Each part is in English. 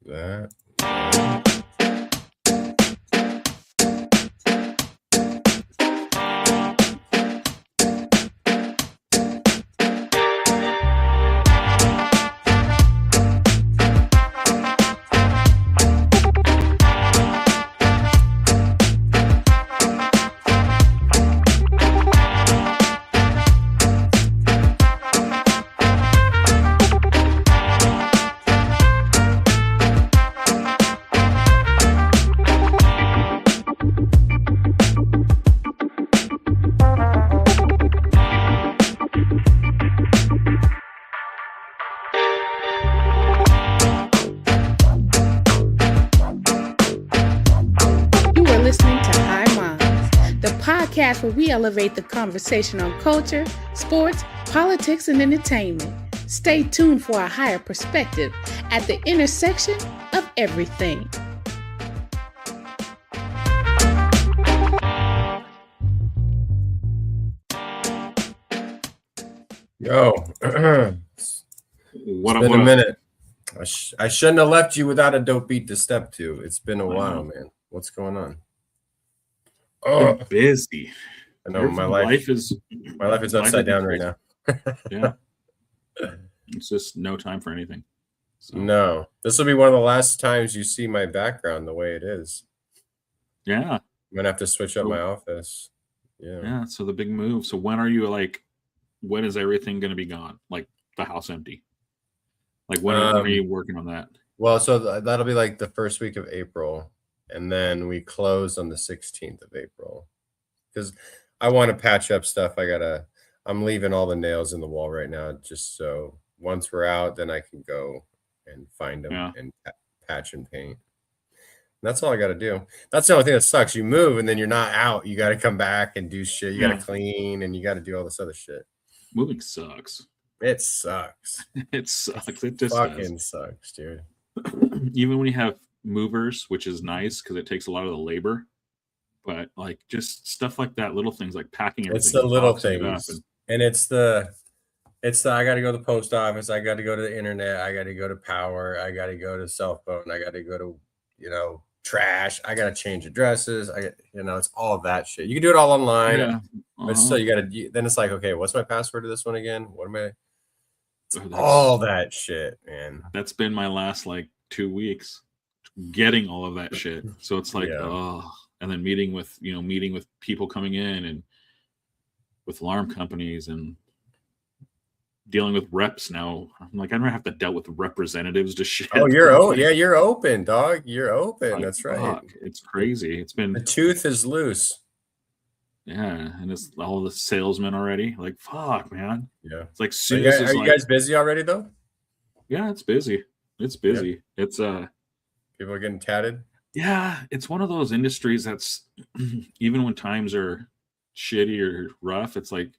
That. Where we elevate the conversation on culture, sports, politics, and entertainment. Stay tuned for a higher perspective at the intersection of everything. Yo, What it's been a minute. I shouldn't have left you without a dope beat to step to. It's been a while, man. What's going on? Oh, busy. I know my life is upside down right now. Yeah, it's just no time for anything. So. No, this will be one of the last times you see my background the way it is. Yeah, I'm gonna have to switch up my office. Yeah. So the big move. So when are you when is everything gonna be gone? Like the house empty? Like when are you working on that? Well, so that'll be like the first week of April. And then we close on the 16th of April because I want to patch up stuff. I'm leaving all the nails in the wall right now. Just so once we're out, then I can go and find them and patch and paint. And that's all I got to do. That's the only thing that sucks. You move and then you're not out. You got to come back and do shit. You got to clean and you got to do all this other shit. Moving sucks. It sucks. It sucks. It just fucking sucks, dude. Even when you have movers, which is nice because it takes a lot of the labor, but like just stuff like that, little things like packing everything. It's the little things, and it's the I got to go to the post office, I got to go to the internet, I got to go to power, I got to go to cell phone, I got to go to trash, I got to change addresses, it's all of that shit. You can do it all online, but still you got to. Then it's like, okay, what's my password to this one again? What am I? All that shit, man. That's been my last 2 weeks. Getting all of that shit, so it's like and then meeting with people coming in and with alarm companies and dealing with reps now. I'm like, I don't have to deal with representatives to shit. Oh, you're open, dog. You're open. That's right. Fuck. It's crazy. It's been the tooth is loose. Yeah, and it's all the salesmen already. Like, fuck, man. Yeah. It's like, are you guys busy already though? Yeah, it's busy. It's busy. Yeah. It's people are getting tatted. Yeah, it's one of those industries that's even when times are shitty or rough, it's like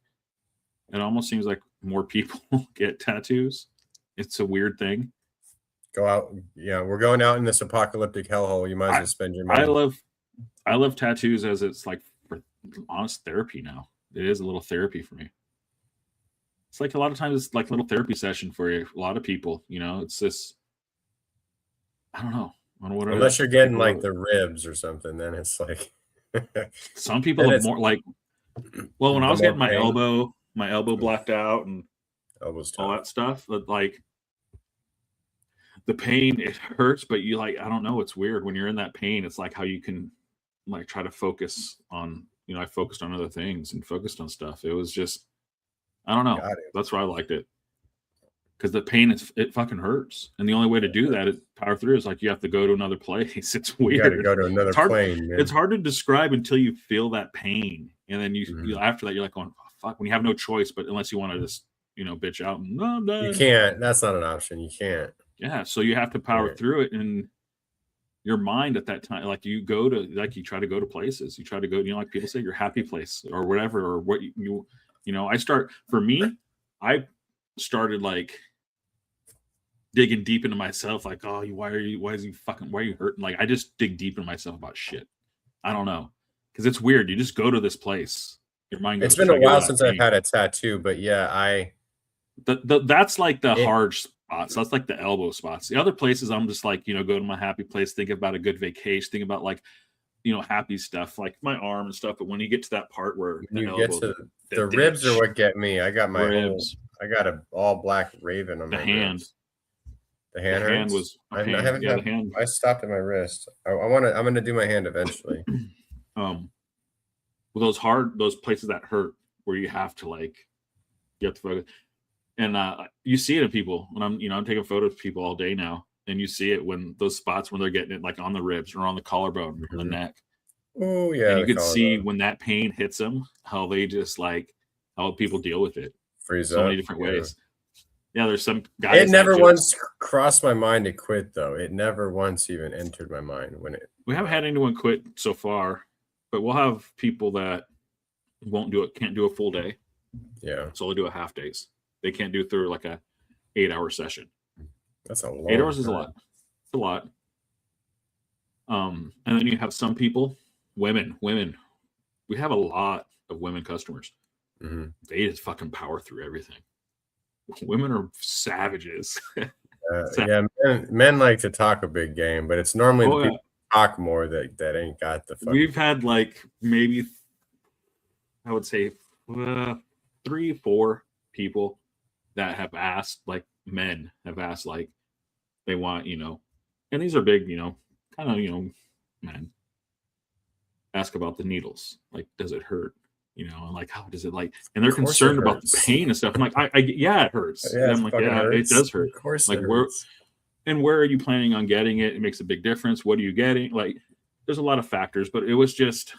it almost seems like more people get tattoos. It's a weird thing. Go out. Yeah, we're going out in this apocalyptic hellhole. You might as well spend your money. I love tattoos as it's like for honest therapy now. It is a little therapy for me. It's like a lot of times it's like a little therapy session for a lot of people. It's this. I don't know. Unless you're getting like the ribs or something, then it's like some people are more like. Well, when I was getting my elbow blacked out and all that stuff, but like the pain, it hurts, but you I don't know. It's weird when you're in that pain. It's like how you can try to focus on. I focused on other things and focused on stuff. It was just, I don't know. That's why I liked it. Because the pain, it fucking hurts. And the only way to do that is power through is you have to go to another place. It's weird. You got to go to another plane. Man. It's hard to describe until you feel that pain. And then you after that, you're like going, oh, fuck, when you have no choice, but unless you want to just, bitch out. And, I'm done. You can't. That's not an option. You can't. Yeah. So you have to power through it. And your mind at that time, you go to, you try to go to places. You try to go, like people say, your happy place or whatever, or what I started digging deep into myself, why are you hurting? I just dig deep into myself about shit. I don't know. Because it's weird. You just go to this place. Your mind goes. It's been a while since I've had a tattoo, but yeah, that's the hard spots. That's like the elbow spots. The other places, I'm just like, go to my happy place, think about a good vacation, think about like, happy stuff, like my arm and stuff. But when you get to that part where you get to the ribs are what get me. I got my ribs. I got a all black raven on my hand. Ribs. The hand was. I haven't had. The hand. I stopped at my wrist. I'm gonna do my hand eventually. Well, those places that hurt where you have to focus, and you see it in people when I'm taking photos of people all day now, and you see it when those spots when they're getting it like on the ribs or on the collarbone or the neck. Oh yeah, and you can see when that pain hits them how they just how people deal with it. Freeze so up, many different ways. Yeah, there's some guys. It never once crossed my mind to quit, though. It never once even entered my mind when it. We haven't had anyone quit so far, but we'll have people that can't do a full day. Yeah. So they'll do a half days. They can't do through like a 8-hour session. That's a lot. 8 hours is a lot. It's a lot. And then you have some people, women. We have a lot of women customers. Mm-hmm. They just fucking power through everything. Women are savages. Yeah, men like to talk a big game, but it's normally the people talk more that ain't got the. We've had maybe, I would say, 3-4 people that have asked, men have asked, they want, and these are big, kind of, men ask about the needles, does it hurt? And how does it and they're concerned about the pain and stuff. I'm like, yeah, it hurts. Yeah, I'm like, yeah, it does hurt. Of course, where are you planning on getting it? It makes a big difference. What are you getting? There's a lot of factors, but it was just,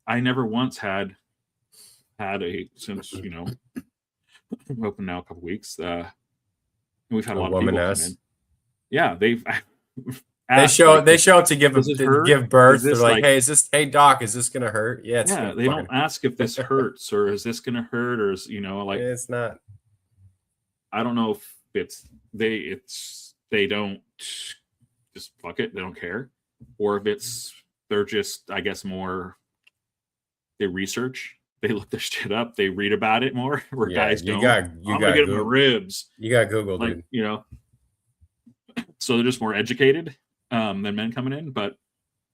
I never once had since, I'm open now a couple weeks. We've had a lot of people come in. Yeah, they show up to give birth. They're like, hey doc, is this gonna hurt? Yeah, they don't ask if this hurts or is this gonna hurt or is it's not. I don't know if they don't just fuck it, they don't care, or if they're just, I guess, more they research, they look their shit up, they read about it more. Where guys don't. You got get my ribs. You got Google, dude. So they're just more educated than men coming in, but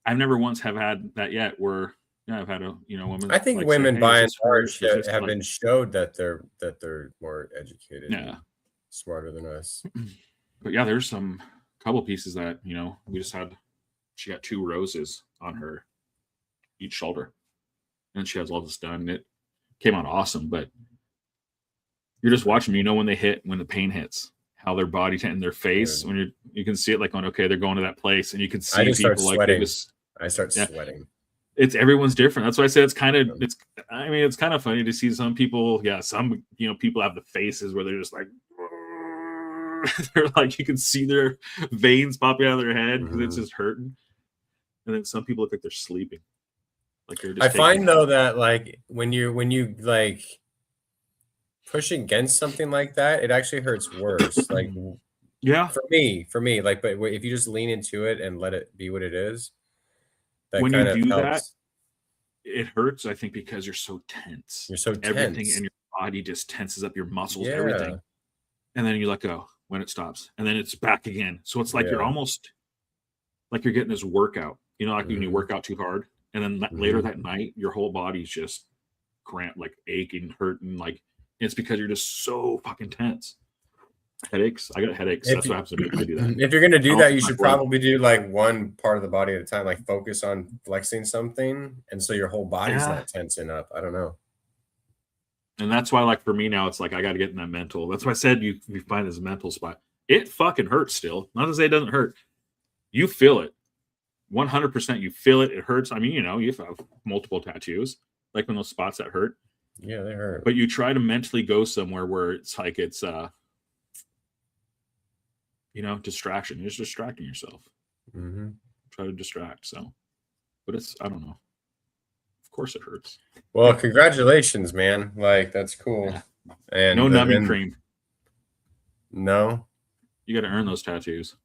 I've never once have had that yet. Where I've had a woman. I think women by and large have been showed that they're more educated, smarter than us. But yeah, there's some couple pieces that we just had. She got 2 roses on her each shoulder, and she has all this done. It came out awesome, but you're just watching them. When they hit, when the pain hits, how their body in their face, when you can see it okay, they're going to that place, and you can see people sweating. I start sweating. It's everyone's different. That's why I said it's kind of funny to see some people. Yeah, some people have the faces where they're just they're you can see their veins popping out of their head because it's just hurting, and then some people look like they're sleeping. They're just. I find though that when you push against something like that, it actually hurts worse. Yeah, for me, but if you just lean into it and let it be what it is, that when kind you of do helps. That, it hurts. I think because you're so tense. You're so tense. Everything in your body just tenses up, your muscles, everything, and then you let go when it stops, and then it's back again. So it's you're almost you're getting this workout. When you work out too hard, and then later that night, your whole body's just cramped, aching, hurting, it's because you're just so fucking tense. Headaches. I got headaches. That's what happens to me when I do that. If you're gonna do that, you should probably do one part of the body at a time. Focus on flexing something, and so your whole body's not tensing up. I don't know. And that's why, for me now, it's I got to get in that mental. That's why I said you find this mental spot. It fucking hurts still. Not to say it doesn't hurt. You feel it. 100%. You feel it. It hurts. I mean, you have multiple tattoos, when those spots that hurt. Yeah, they hurt. But you try to mentally go somewhere where it's distraction. You're just distracting yourself. Mm-hmm. Try to distract. So, but I don't know. Of course it hurts. Well, congratulations, man. That's cool. Yeah. And no numbing cream. No. You got to earn those tattoos.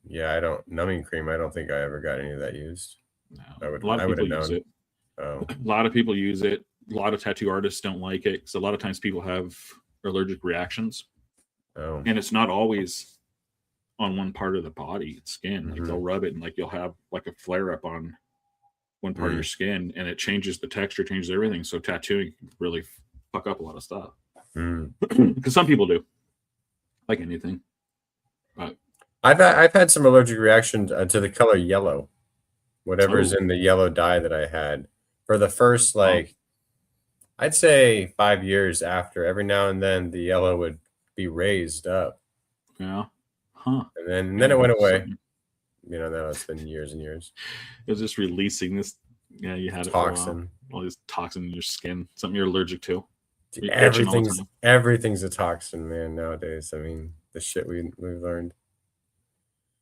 Yeah, numbing cream. I don't think I ever got any of that used. No. A lot of people use it. Oh. A lot of people use it. A lot of tattoo artists don't like it because a lot of times people have allergic reactions. Oh. And it's not always on one part of the body, skin. Like they'll rub it and like you'll have like a flare up on one part of your skin, and it changes the texture, changes everything. So tattooing can really fuck up a lot of stuff. Because some people do, like anything. But I've had some allergic reaction to the color yellow, whatever is in the yellow dye that I had for the first I'd say 5 years after. Every now and then the yellow would be raised up. Yeah. Huh. And then it went away. You know, now it's been years and years. It was just releasing this. Yeah, you had toxin. All these toxin in your skin, something you're allergic to. Dude, everything's a toxin, man, nowadays. I mean, the shit we've learned.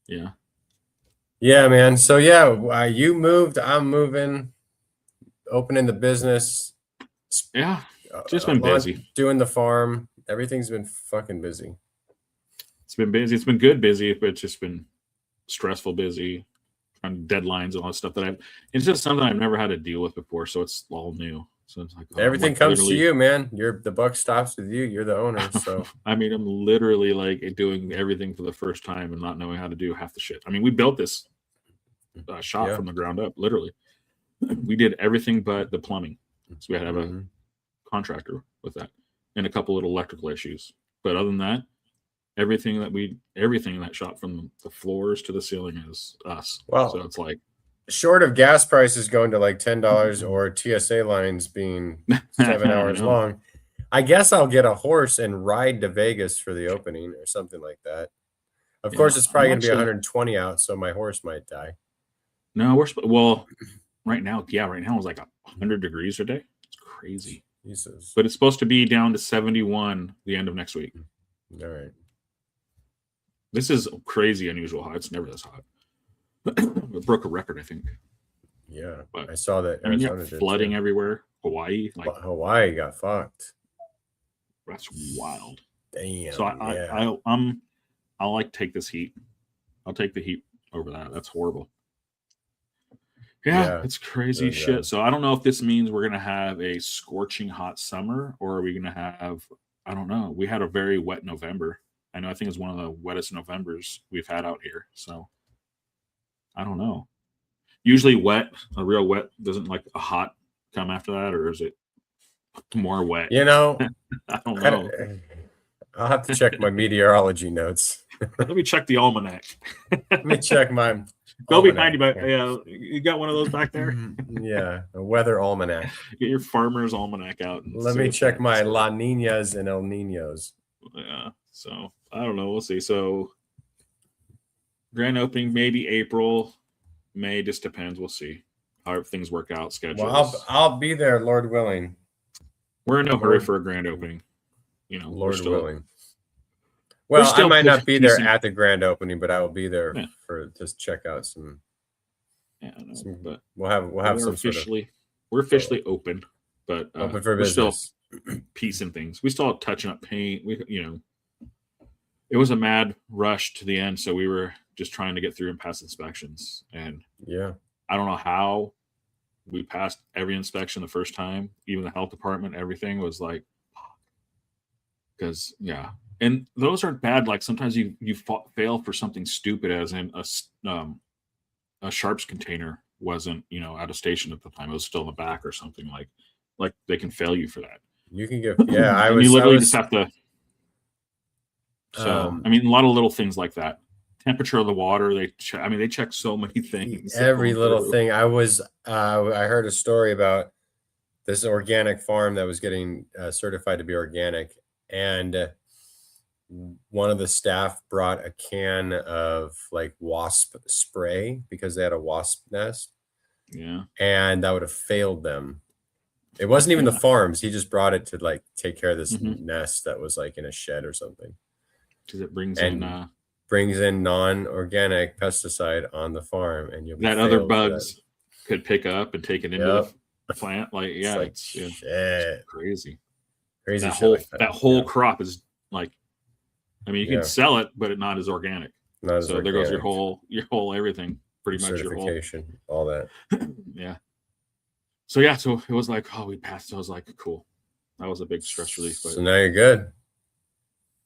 Yeah. Yeah, man. So yeah, you moved, I'm moving, opening the business. Yeah. Just been busy. Doing the farm. Everything's been fucking busy. It's been busy. It's been good busy, but it's just been stressful busy, on deadlines and all that stuff it's just something I've never had to deal with before, so it's all new. So it's like everything comes to you, man. The buck stops with you. You're the owner. So I mean, I'm literally like doing everything for the first time and not knowing how to do half the shit. I mean, we built this shop from the ground up, literally. We did everything but the plumbing. So we had to have a contractor with that and a couple little electrical issues. But other than that, everything in that shop from the floors to the ceiling is us. Wow. So it's like, short of gas prices going to like $10 or TSA lines being 7 hours long, I guess I'll get a horse and ride to Vegas for the opening or something like that. Of course, it's probably going to be 120 out, so my horse might die. No, right now it's like 100 degrees today. It's crazy. Jesus. But it's supposed to be down to 71 the end of next week. All right. This is crazy unusual hot. It's never this hot. It broke a record, I think. Yeah, but I saw that. Arizona flooding everywhere. Hawaii, Hawaii got fucked. That's wild. Damn. So I'll like take this heat. I'll take the heat over that. That's horrible. Yeah, it's crazy shit. So I don't know if this means we're gonna have a scorching hot summer, or are we gonna have? I don't know. We had a very wet November. I think it's one of the wettest Novembers we've had out here. So I don't know. Usually a real wet, doesn't like a hot come after that, or is it more wet? You know, I don't know. I'll have to check my meteorology notes. Let me check the almanac. Let me check my. Go behind you, but yeah, you got one of those back there. Yeah, a weather almanac. Get your farmer's almanac out. Let me check my La Niñas and El Niños. Yeah, so I don't know. We'll see. So grand opening maybe April, May, just depends. We'll see how things work out. Schedules. Well, I'll be there, Lord willing. We're in no hurry for a grand opening. You know, Lord willing. Well, I might not be there at the grand opening, but I will be there for just check out some. Yeah, but we'll have some officially. We're officially open, but open for business. We're still piecing things. We still touching up paint. It was a mad rush to the end, so we were just trying to get through and pass inspections. And I don't know how we passed every inspection the first time. Even the health department, everything was like, because and those aren't bad. Like sometimes you fail for something stupid, as in a sharps container wasn't out of station at the time. It was still in the back or something. Like they can fail you for that. You can get you literally just have to. So I mean, a lot of little things like that. Temperature of the water. They check so many things. Every little thing. I heard a story about this organic farm that was getting certified to be organic, and one of the staff brought a can of like wasp spray because they had a wasp nest. Yeah. And that would have failed them. It wasn't even the farms. He just brought it to like take care of this nest that was like in a shed or something. Because it brings in non-organic pesticide on the farm, and you'll that other bugs could pick up and take it into the plant. It's crazy. Crazy. That whole crop is like, you can sell it, but it's not as organic. There goes your whole everything, pretty much your whole all that. Yeah. So it was like, we passed. I was like, cool. That was a big stress relief. But so now you're good.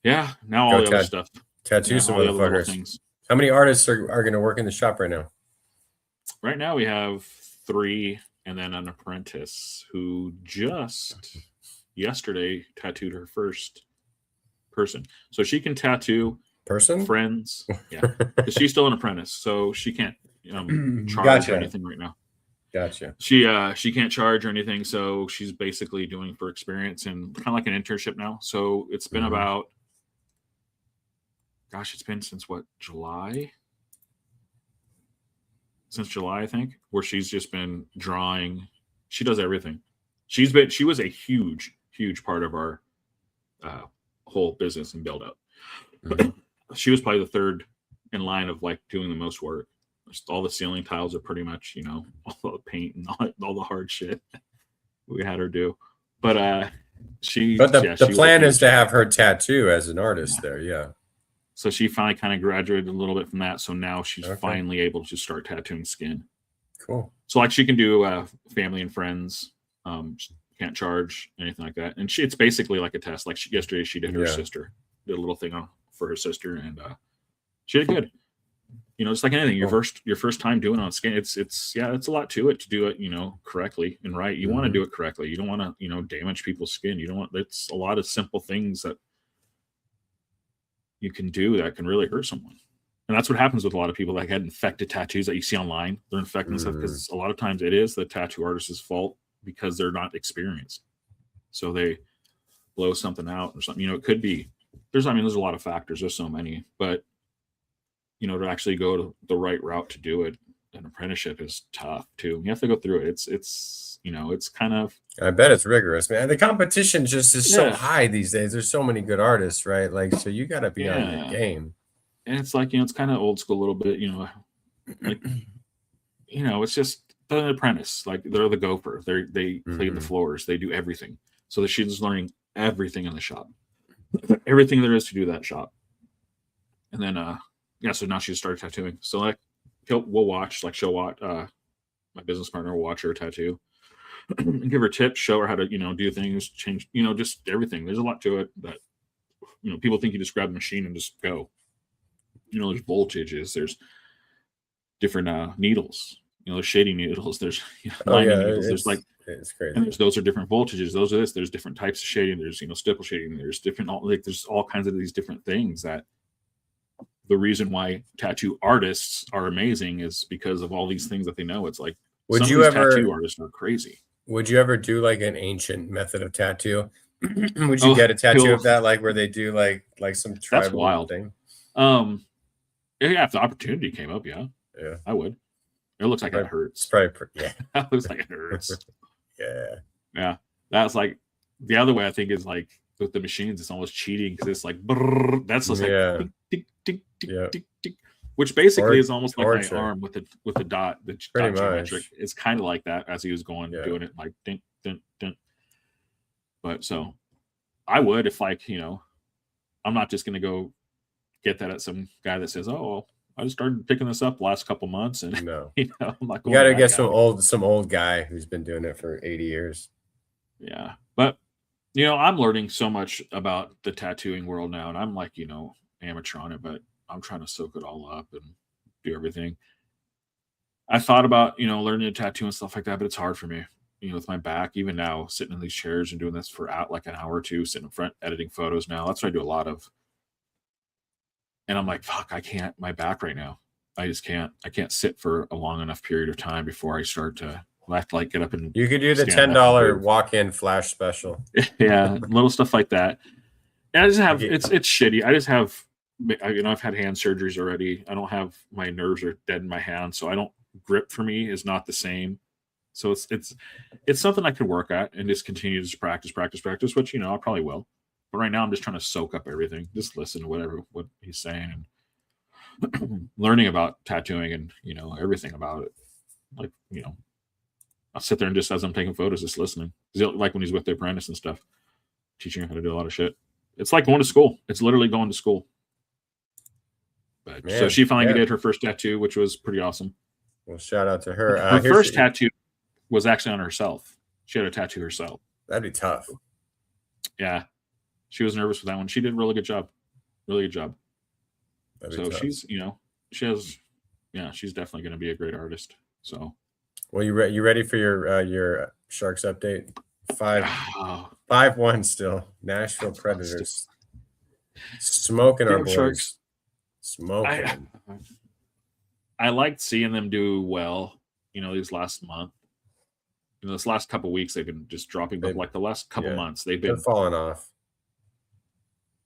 Yeah, now all the other stuff. Tattoo some motherfuckers. How many artists are going to work in the shop right now? Right now we have 3 and then an apprentice who just yesterday tattooed her first person. So she can tattoo friends. Yeah. Because she's still an apprentice. So she can't charge or anything right now. Gotcha. She can't charge or anything. So she's basically doing for experience and kind of like an internship now. So it's been about, it's been since what, July? Since July, I think, where she's just been drawing. She does everything. She was a huge part of our whole business and build up. She was probably the third in line of like doing the most work. Just all the ceiling tiles are pretty much, all the paint and all the hard shit we had her do. But the plan is to have her tattoo as an artist there. Yeah. So she finally kind of graduated a little bit from that. So now she's finally able to start tattooing skin. Cool. So like she can do family and friends. She can't charge anything like that. And it's basically like a test. Like yesterday she did her sister, did a little thing for her sister, and she did good. Just like anything, your first time doing it on skin, it's a lot to it to do it, correctly and right. You want to do it correctly. You don't want to, damage people's skin. You don't want. It's a lot of simple things that you can do that can really hurt someone. And that's what happens with a lot of people that had infected tattoos that you see online. They're infecting stuff because a lot of times it is the tattoo artist's fault because they're not experienced. So they blow something out or something. It could be there's a lot of factors. There's so many, but to actually go to the right route to do it, an apprenticeship is tough too. You have to go through it. It's kind of. I bet it's rigorous, man. The competition just is so high these days. There's so many good artists, right? Like, so you got to be on your game. And it's like, it's kind of old school a little bit, like, it's just an apprentice. Like they're the gopher. They clean the floors. They do everything. So she's learning everything in the shop, everything there is to do that shop. And then, so now she started tattooing. So like, we'll watch, like she'll watch, my business partner will watch her tattoo and give her tips, show her how to, do things, change, just everything. There's a lot to it that, people think you just grab the machine and just go. There's voltages, there's different needles, there's shading needles, there's lining needles, there's like, it's crazy. And those are different voltages. Those are there's different types of shading. There's, stipple shading. There's different, there's all kinds of these different things that the reason why tattoo artists are amazing is because of all these things that they know. It's like, tattoo artists are crazy. Would you ever do like an ancient method of tattoo? Would you get a tattoo of that, like where they do like some tribal thing? If the opportunity came up, yeah, I would. It looks like it hurts. It's probably it looks like it hurts. Yeah. That's like the other way. I think is like with the machines, it's almost cheating because it's like brrr, that's just like tick, tick, tick, tick, tick, which basically is almost like my arm with the dot. The pretty dot much. Geometric. It's kind of like that as he was going doing it, like ding, ding, ding. But so I would if I'm not just gonna go get that at some guy that says, "Oh, I just started picking this up the last couple months," and no, I'm like, you gotta get some old guy who's been doing it for 80 years. Yeah, but I'm learning so much about the tattooing world now, and I'm like, amateur on it, but I'm trying to soak it all up and do everything. I thought about learning to tattoo and stuff like that, but it's hard for me. With my back, even now, sitting in these chairs and doing this for like an hour or two, sitting in front, editing photos now. That's what I do a lot of. And I'm like, fuck, I can't, my back right now. I just can't. I can't sit for a long enough period of time before I start to have to like get up and. You could do the $10 walk-in flash special. Yeah, little stuff like that. And I just have, it's shitty. I just have, I've had hand surgeries already. I don't have, my nerves are dead in my hand. So I don't, grip for me is not the same. So it's something I could work at and just continue to practice, which, I probably will. But right now I'm just trying to soak up everything, just listen to what he's saying and learning about tattooing and, everything about it. Like, I'll sit there and just as I'm taking photos, just listening. Like when he's with the apprentice and stuff, teaching him how to do a lot of shit. It's like going to school. It's literally going to school. But man, so she finally did her first tattoo, which was pretty awesome. Well, shout out to her. Her first tattoo was actually on herself. She had a tattoo herself. That'd be tough. Yeah. She was nervous with that one. She did a really good job. Really good job. So she's, she's definitely going to be a great artist. So, well, you ready for your Sharks update? 5-1 still. Nashville Predators smoking our boys. Sharks. Smoking. I liked seeing them do well. These last month. This last couple of weeks they've been just dropping, but like the last couple months they're falling off.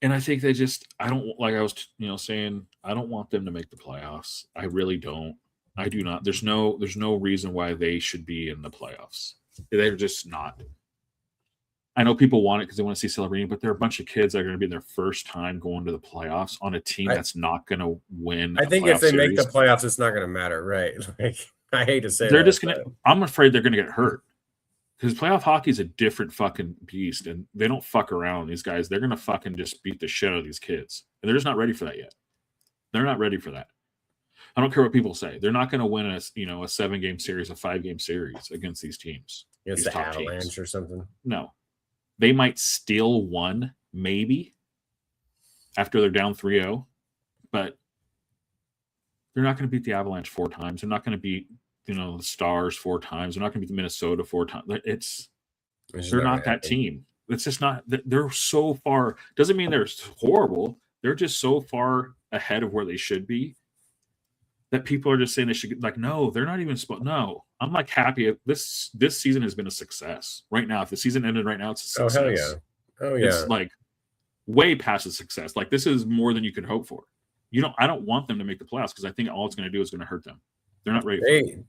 And I think I don't, like I was, saying, I don't want them to make the playoffs. I really don't. I do not. There's no reason why they should be in the playoffs. They're just not. I know people want it because they want to see Celebrini, but there are a bunch of kids that are going to be their first time going to the playoffs on a team that's not going to win. I think if they make the playoffs, it's not going to matter, right? Like, I hate to say they're just going to. I'm afraid they're going to get hurt. Because playoff hockey is a different fucking beast, and they don't fuck around. These guys, they're gonna fucking just beat the shit out of these kids, and they're just not ready for that yet. They're not ready for that. I don't care what people say. They're not gonna win a 7-game series, a 5-game series against these teams. Against the Avalanche or something. No, they might steal one, maybe after they're down 3-0, but they're not gonna beat the Avalanche 4 times. They're not gonna beat the Stars 4 times. They're not going to beat the Minnesota 4 times. They're not that team. It's just not. They're so far. Doesn't mean they're horrible. They're just so far ahead of where they should be that people are just saying they should. Like, no, they're not even. No, I'm like happy. This season has been a success. Right now, if the season ended right now, it's a success. Oh hell yeah! Oh yeah! It's like way past a success. Like, this is more than you could hope for. I don't want them to make the playoffs because I think all it's going to do is going to hurt them. They're not ready.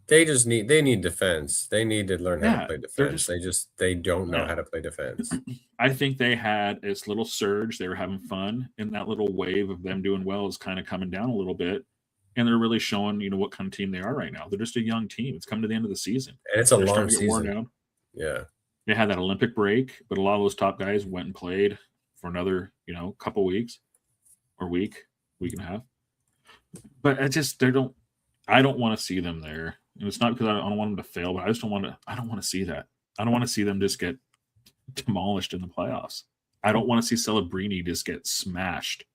They need defense. They need to learn how to play defense. They don't know how to play defense. I think they had this little surge. They were having fun, and that little wave of them doing well is kind of coming down a little bit. And they're really showing, what kind of team they are right now. They're just a young team. It's coming to the end of the season. And it's a long season. Down. Yeah. They had that Olympic break, but a lot of those top guys went and played for another, couple weeks or week and a half. But I don't want to see them there. And it's not because I don't want them to fail, but I don't want to see that. I don't want to see them just get demolished in the playoffs. I don't want to see Celebrini just get smashed.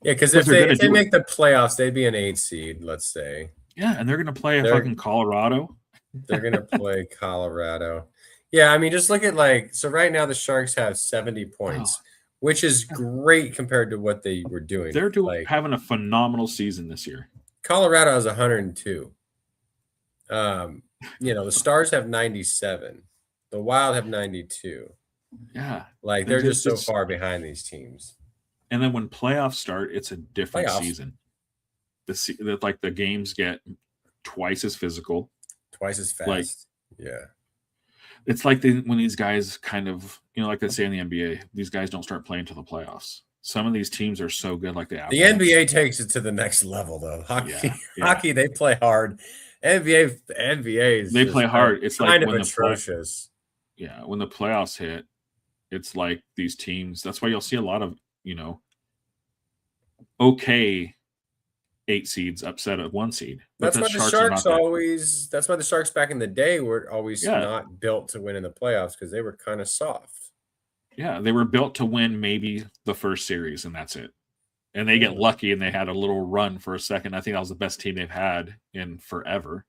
Yeah, because if they make the playoffs, they'd be an 8 seed, let's say. Yeah, and they're going to play fucking Colorado. They're going to play Colorado. Yeah, I mean, just look at so right now the Sharks have 70 points, which is great compared to what they were doing. They're having a phenomenal season this year. Colorado has 102. The Stars have 97. The Wild have 92. Yeah. Like, they're just so far behind these teams. And then when playoffs start, it's a different season. The games get twice as physical. Twice as fast. It's like when these guys kind of, like they say in the NBA, these guys don't start playing until the playoffs. Some of these teams are so good, like the NBA takes it to the next level, though. Hockey, they play hard. NBA, they play hard. It's kind of atrocious. When the playoffs hit, it's like these teams. That's why you'll see a lot of okay 8 seeds upset at 1 seed. That's why the Sharks always. That's why the Sharks back in the day were always not built to win in the playoffs because they were kind of soft. Yeah, they were built to win maybe the first series, and that's it. And they get lucky, and they had a little run for a second. I think that was the best team they've had in forever,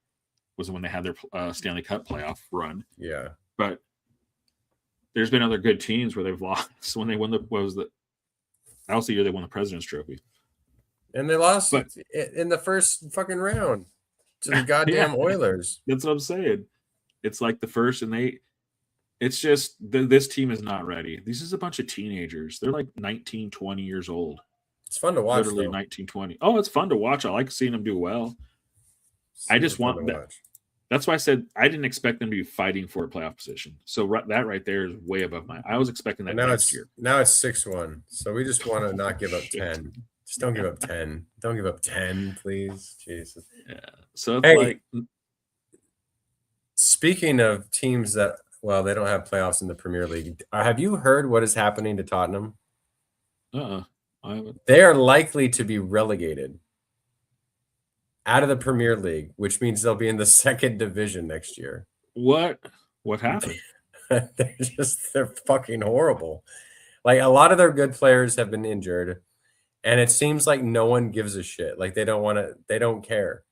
was when they had their Stanley Cup playoff run. Yeah. But there's been other good teams where they've lost. When they won that was the year they won the President's Trophy. And they lost in the first fucking round to the goddamn Oilers. That's what I'm saying. It's like the first, and it's just this team is not ready. This is a bunch of teenagers. They're like 19, 20 years old. It's fun to watch. Literally 19, 20. Oh, it's fun to watch. I like seeing them do well. I just want that. That's why I said I didn't expect them to be fighting for a playoff position. So that right there is way above I was expecting that next year. Now it's 6-1. So we just want to not give up 10. Just don't give up 10. Don't give up 10, please. Jesus. Yeah. So it's speaking of teams that they don't have playoffs in the Premier League. Have you heard what is happening to Tottenham? I haven't. They are likely to be relegated out of the Premier League, which means they'll be in the 2nd division next year. What happened? They're fucking horrible. Like a lot of their good players have been injured, and it seems like no one gives a shit. Like they don't care.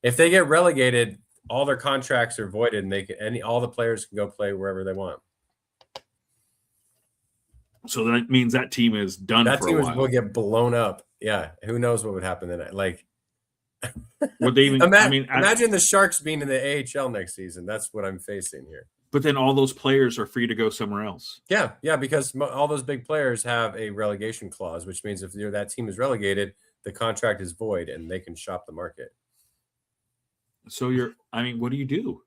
If they get relegated, all their contracts are voided, and all the players can go play wherever they want. So that means that team is done. That for team a while. Will get blown up. Yeah, who knows what would happen then? Like, would they even? Imagine the Sharks being in the AHL next season. That's what I'm facing here. But then all those players are free to go somewhere else. Yeah, because all those big players have a relegation clause, which means if that team is relegated, the contract is void and they can shop the market. So what do you do?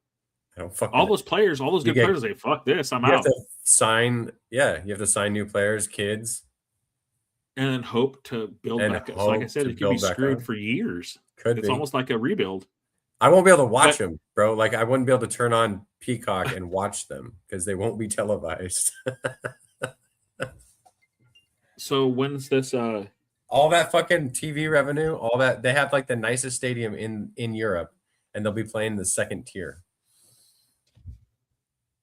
I don't fucking all those players, all those good players say, fuck this, I'm out. You have to sign new players, kids. And then hope to build back up. So like I said, it could be screwed for years. It's almost like a rebuild. I won't be able to watch them, bro. Like I wouldn't be able to turn on Peacock and watch them because they won't be televised. So when's this? All that fucking TV revenue, all that, they have like the nicest stadium in Europe, and they'll be playing the second tier.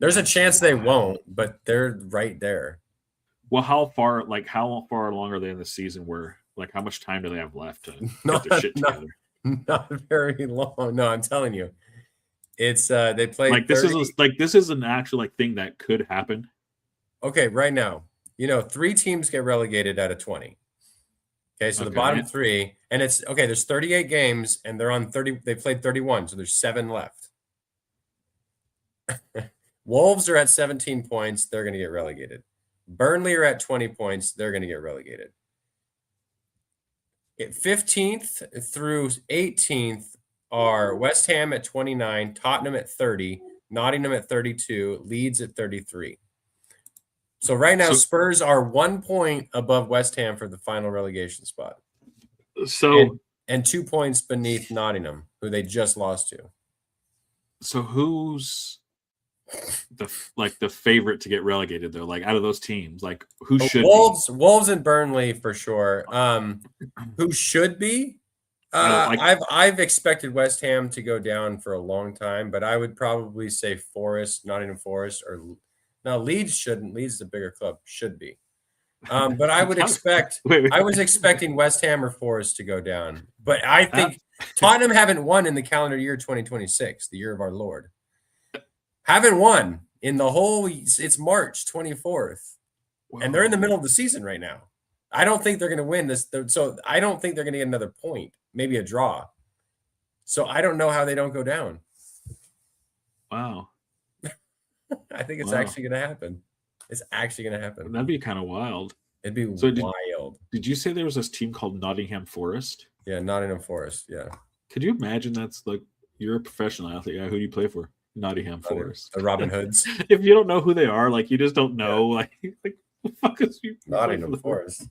There's a chance they won't, but they're right there. Well, how far along are they in the season? Where how much time do they have left to get their shit together? Not very long. No, I'm telling you, it's they play this is an actual thing that could happen. Okay, right now, 3 teams get relegated out of 20. Okay, so the bottom 3, and it's okay. There's 38 games, and they're on 30. They played 31, so there's 7 left. Wolves are at 17 points. They're going to get relegated. Burnley are at 20 points. They're going to get relegated. 15th through 18th are West Ham at 29, Tottenham at 30, Nottingham at 32, Leeds at 33. So right now, Spurs are 1 point above West Ham for the final relegation spot. So and 2 points beneath Nottingham, who they just lost to. So who's the favorite to get relegated though? Out of those teams, who should Wolves and Burnley for sure. Who should be? I've expected West Ham to go down for a long time, but I would probably say Forest, Nottingham Forest, or no, Leeds shouldn't. Leeds is a bigger club, should be. But I would expect. I was expecting West Ham or Forest to go down, but I think Tottenham haven't won in the calendar year 2026, the year of our Lord. Haven't won in the whole. It's March 24th, and they're in the middle of the season right now. I don't think they're going to win this. So I don't think they're going to get another point, maybe a draw. So I don't know how they don't go down. Wow. I think it's actually going to happen. It's actually going to happen. That'd be kind of wild. It'd be wild. Did you say there was this team called Nottingham Forest? Yeah, Nottingham Forest. Yeah. Could you imagine that's you're a professional athlete? Yeah, who do you play for? Nottingham Forest. The Robin Hoods. If you don't know who they are, you just don't know. Yeah. The fuck is you? Nottingham Forest.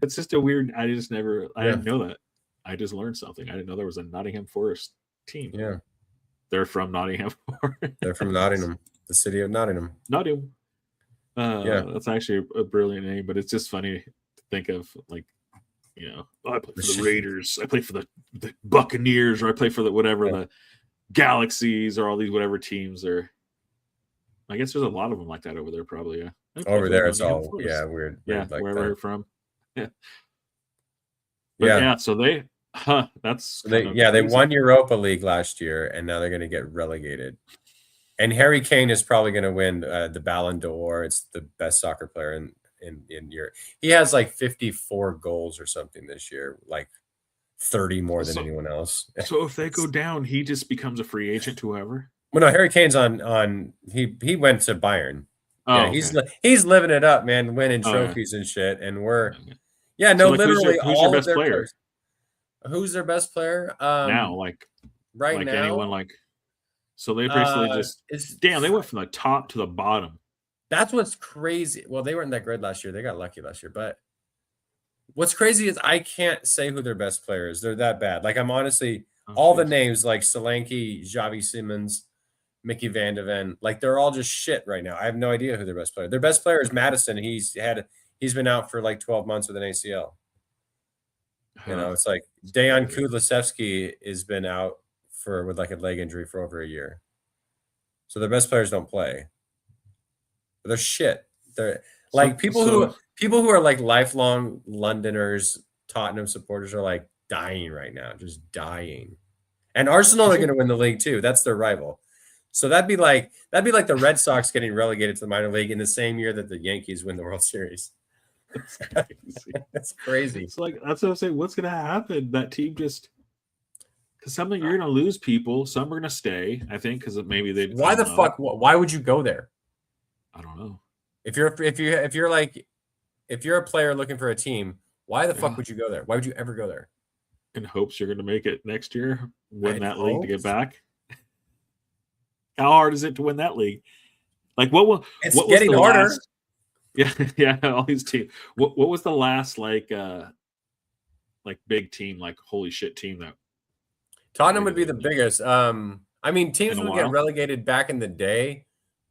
It's just a weird. I didn't know that. I just learned something. I didn't know there was a Nottingham Forest team. Yeah. They're from Nottingham Forest. They're from Nottingham, the city of Nottingham. Nottingham. That's actually a brilliant name, but it's just funny to think of I play for the Raiders, I play for the Buccaneers, or I play for the Galaxies, or all these whatever teams are. I guess there's a lot of them like that over there, probably. Yeah. Over there, it's all weird. Yeah, like wherever you're from. Yeah. So they won Europa League last year, and now they're going to get relegated. And Harry Kane is probably going to win the Ballon d'Or. It's the best soccer player in Europe. He has 54 goals or something this year, 30 more than anyone else. So if they go down, he just becomes a free agent to whoever? Well, no, Harry Kane's on he went to Bayern. Oh, yeah, he's living it up, man, winning trophies and shit. And literally who's your best player? Players. Who's their best player? Now, right now, anyone so they basically they went from the top to the bottom. That's what's crazy. Well, they weren't that great last year. They got lucky last year, but what's crazy is I can't say who their best player is. They're that bad. I'm honestly all the names Solanke, Xavi Simons, Mickey Van de Ven, they're all just shit right now. I have no idea who their best player. Their best player is Madison. He's been out for 12 months with an ACL. It's Dejan Kulusevski has been out with a leg injury for over a year. So their best players don't play. But they're shit. They're people who People who are like lifelong Londoners, Tottenham supporters are like dying right now, just dying. And Arsenal are going to win the league too. That's their rival. So that'd be like the Red Sox getting relegated to the minor league in the same year that the Yankees win the World Series. That's crazy. That's crazy. It's like, that's what I'm saying. What's going to happen? That team just, because some of you're going to lose people, some are going to stay. I think because maybe they. Why the fuck? Why would you go there? I don't know. If you're a player looking for a team, why the fuck would you go there? Why would you ever go there? In hopes you're going to make it next year, win that league to get back. How hard is it to win that league? Like what getting harder. Last, yeah, all these teams. What was the last like big team, like holy shit team that Tottenham would be the biggest. I mean, teams would get relegated back in the day,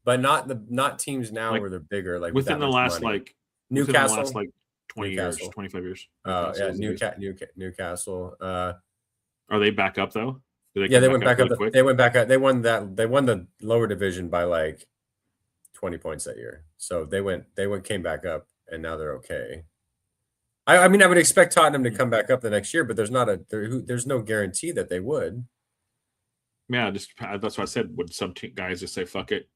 but not teams now like, where they're bigger. Like within the last money. Like Newcastle, last, like 20 years, 25 years. Yeah, Newcastle. Are they back up though? They went back up. They went back up. They won the lower division by like 20 points that year. So came back up, and now they're okay. I mean, I would expect Tottenham to come back up the next year, but there's no guarantee that they would. Yeah, that's what I said. Would some guys just say "fuck it"?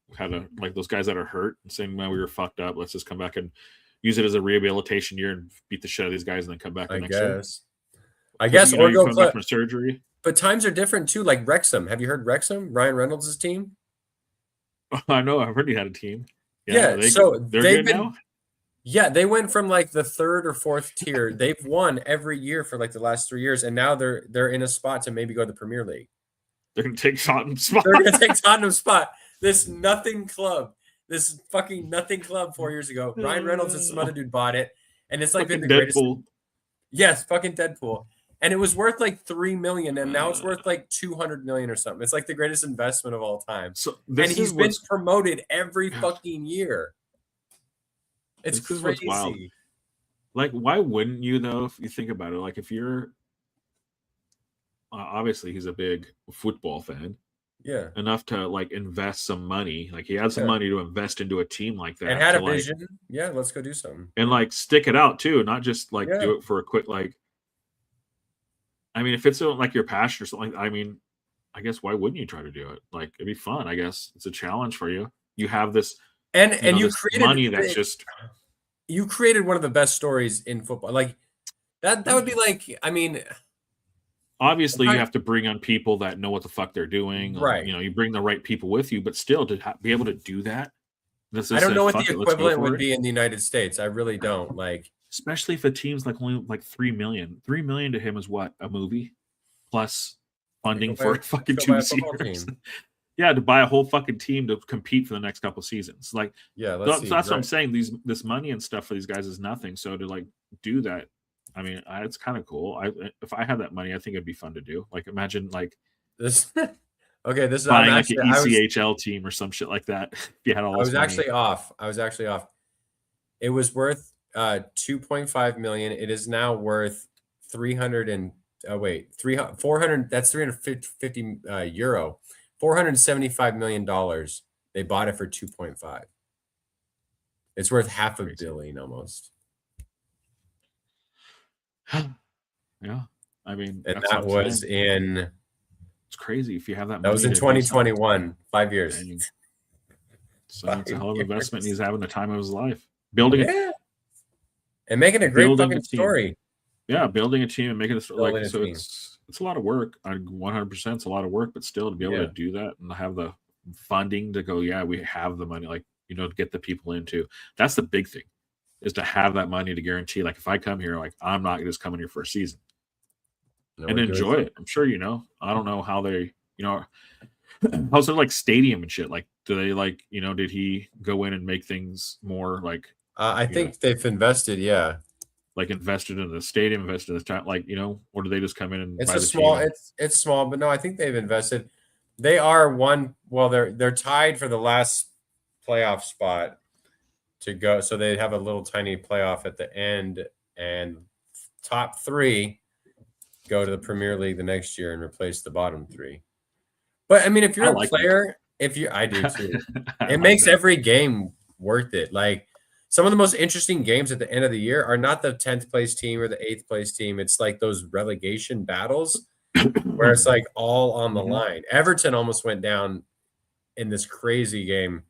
Like those guys that are hurt and saying, "Man, we were fucked up. Let's just come back and use it as a rehabilitation year and beat the shit out of these guys, and then come back the next year." I guess, or go back from surgery. But times are different too. Like Wrexham, have you heard Wrexham? Ryan Reynolds' team. Oh, I know. I've heard he had a team. Yeah, so they're good now. Yeah, they went from like the third or fourth tier. They've won every year for like the last 3 years, and now they're in a spot to maybe go to the Premier League. They're gonna take Tottenham's spot. They're gonna take Tottenham's spot. This fucking nothing club 4 years ago. Ryan Reynolds and some other dude bought it, and it's like been the greatest. Deadpool. Yes, fucking Deadpool. And it was worth like $3 million, and now it's worth like $200 million or something. It's like the greatest investment of all time. So he's been promoted every fucking year. It's crazy. Wild. Like, why wouldn't you though? If you think about it, like if you're obviously he's a big football fan, enough to like invest some money. Like he had some money to invest into a team like that, and had a vision. Like, yeah, let's go do something, and like stick it out too, not just like do it for a quick like. I mean, if it's like your passion or something, I mean, I guess why wouldn't you try to do it? Like it'd be fun. I guess it's a challenge for you. You have this, and you created money that's just. You created one of the best stories in football. Like that would be like. I mean, obviously you have to bring on people that know what the fuck they're doing. Right. You bring the right people with you, but still to be able to do that. I don't know what the equivalent would be in the United States. I really don't like. Especially if a team's like only like 3 million. 3 million to him is what? A movie plus funding for fucking 2 seasons. Yeah, to buy a whole fucking team to compete for the next couple seasons. Like, that's what I'm saying. This money and stuff for these guys is nothing. So to like do that, I mean, it's kind of cool. If I had that money, I think it'd be fun to do. Like, imagine like this. Okay, this is buying like an ECHL team or some shit like that. If you had all. I was actually off. It was worth 2.5 million. It is now worth 400. That's 350 euro. $475 million. They bought it for 2.5. It's worth $500 million almost. Yeah, I mean, and that was in. It's crazy if you have that. That was in 2021. 5 years. So it's a hell of an investment. He's having the time of his life building it. And making a great fucking story. Yeah, building a team and making a story. Like, so it's a lot of work. 100% it's a lot of work, but still to be able to do that and have the funding to go, we have the money, like, to get the people into. That's the big thing, is to have that money to guarantee, like, if I come here, like, I'm not just coming here for a season. And enjoy it. I'm sure I don't know how they, how's it like stadium and shit? Like, do they like, did he go in and make things more like I think they've invested, like invested in the stadium, invested in the time, like, or do they just come in and it's it's small, but no, I think they've invested. They are they're tied for the last playoff spot to go. So they have a little tiny playoff at the end, and top 3 go to the Premier League the next year and replace the bottom 3. But I mean, if you're a player, I do too. It makes every game worth it. Like, some of the most interesting games at the end of the year are not the 10th place team or the 8th place team. It's like those relegation battles where it's like all on the line. Everton almost went down in this crazy game,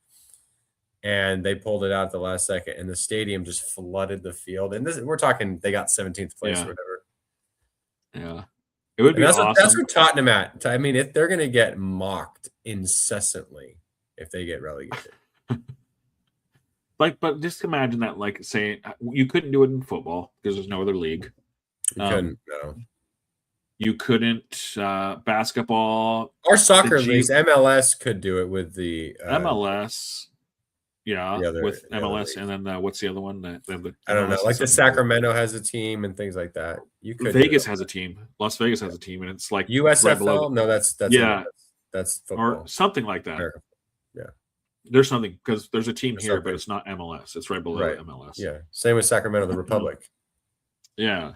and they pulled it out at the last second, and the stadium just flooded the field. And we're talking they got 17th place or whatever. Yeah. It would be awesome. That's what Tottenham at. I mean, if they're going to get mocked incessantly if they get relegated. But just imagine that, like, saying you couldn't do it in football because there's no other league. You couldn't, no. You couldn't basketball. Or soccer leagues. MLS could do it with the MLS. With MLS, and then what's the other one? I don't know. Like the Sacramento has a team and things like that. You could. Vegas has a team. Las Vegas has a team, and it's like USFL. No, that's football or something like that. America. Yeah, there's something because there's a team here, but it's not MLS. It's right below MLS. Yeah, same with Sacramento, the Republic. Yeah,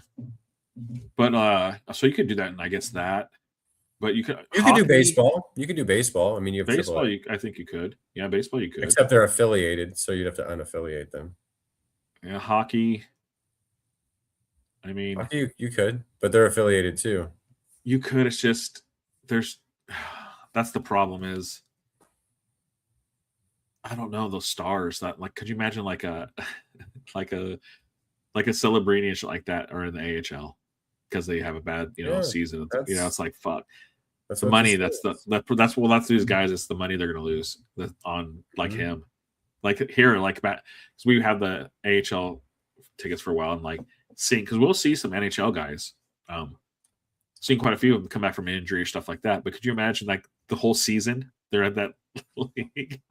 but so you could do that, and I guess that. But you could do baseball. You could do baseball. I mean, you have baseball. I think you could. Yeah, baseball you could. Except they're affiliated, so you'd have to unaffiliate them. Yeah, hockey. I mean, hockey you could, but they're affiliated too. You could. It's just that's the problem is. I don't know those stars that like. Could you imagine like a Celebrini and shit like that, or in the AHL? Because they have a bad, season. It's like fuck. That's the money. That's these guys. It's the money they're gonna lose on like him, like here, like because we have the AHL tickets for a while and like seeing because we'll see some NHL guys, seeing quite a few of them come back from injury or stuff like that. But could you imagine like the whole season they're at that league?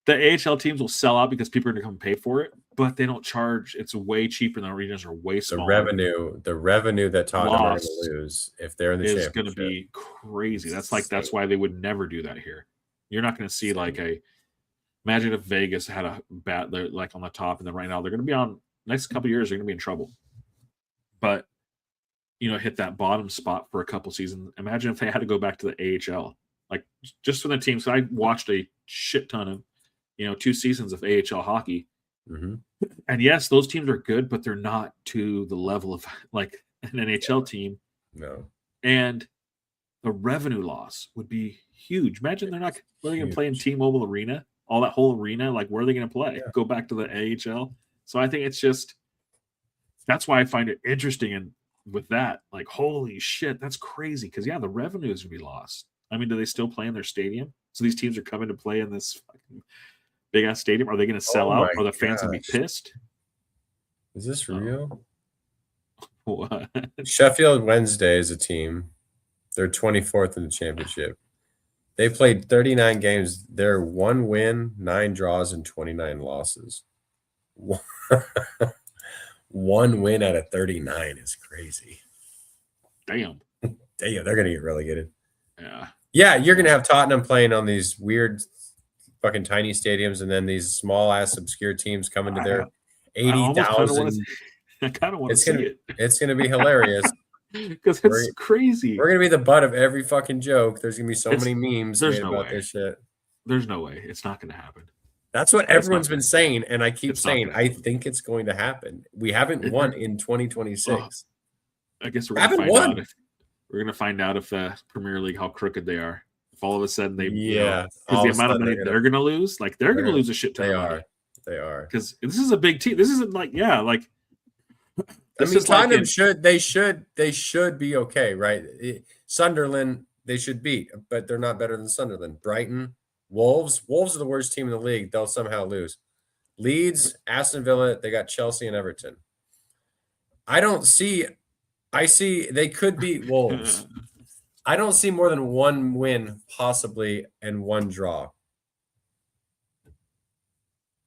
The AHL teams will sell out because people are going to come pay for it, but they don't charge. It's way cheaper. The arenas are way smaller. The revenue that Tottenham are going to lose if they're in the championship is going to be crazy. That's why they would never do that here. You're not going to see imagine if Vegas had a bat like on the top, and then right now they're going to be on next couple of years. They're going to be in trouble, but hit that bottom spot for a couple seasons. Imagine if they had to go back to the AHL, like just for the teams. So I watched a shit ton of. 2 seasons of AHL hockey. Mm-hmm. And yes, those teams are good, but they're not to the level of like an NHL team. No. And the revenue loss would be huge. Imagine they're not really going to play in T-Mobile Arena, all that whole arena. Like, where are they going to play? Yeah. Go back to the AHL. So I think it's just, that's why I find it interesting. And with that, like, holy shit, that's crazy. Because, the revenue is going to be lost. I mean, do they still play in their stadium? So these teams are coming to play in this fucking big ass stadium. Are they going to sell out? Are the fans going to be pissed? Is this real? What? Sheffield Wednesday is a team. They're 24th in the championship. They played 39 games. They're 1 win, 9 draws, and 29 losses. 1 win out of 39 is crazy. Damn, they're going to get relegated. Yeah, you're going to have Tottenham playing on these weird fucking tiny stadiums, and then these small ass obscure teams coming to their 80,000. I kind of want to see it. It's going to be hilarious because it's crazy. We're going to be the butt of every fucking joke. There's going to be so many memes made about this shit. There's no way it's not going to happen. That's what everyone's been saying, and I keep saying I think it's going to happen. We haven't won in 2026. I guess we're going to find out. We're going to find out if the Premier League how crooked they are. If all of a sudden they, because the amount of money they're going to lose, like they're going to lose a shit ton of money. They are. Because this is a big team. This isn't like, I mean, Tottenham should be okay, right? Sunderland, they should beat, but they're not better than Sunderland. Brighton, Wolves are the worst team in the league. They'll somehow lose. Leeds, Aston Villa, they got Chelsea and Everton. I see they could beat Wolves. I don't see more than 1 win possibly and 1 draw.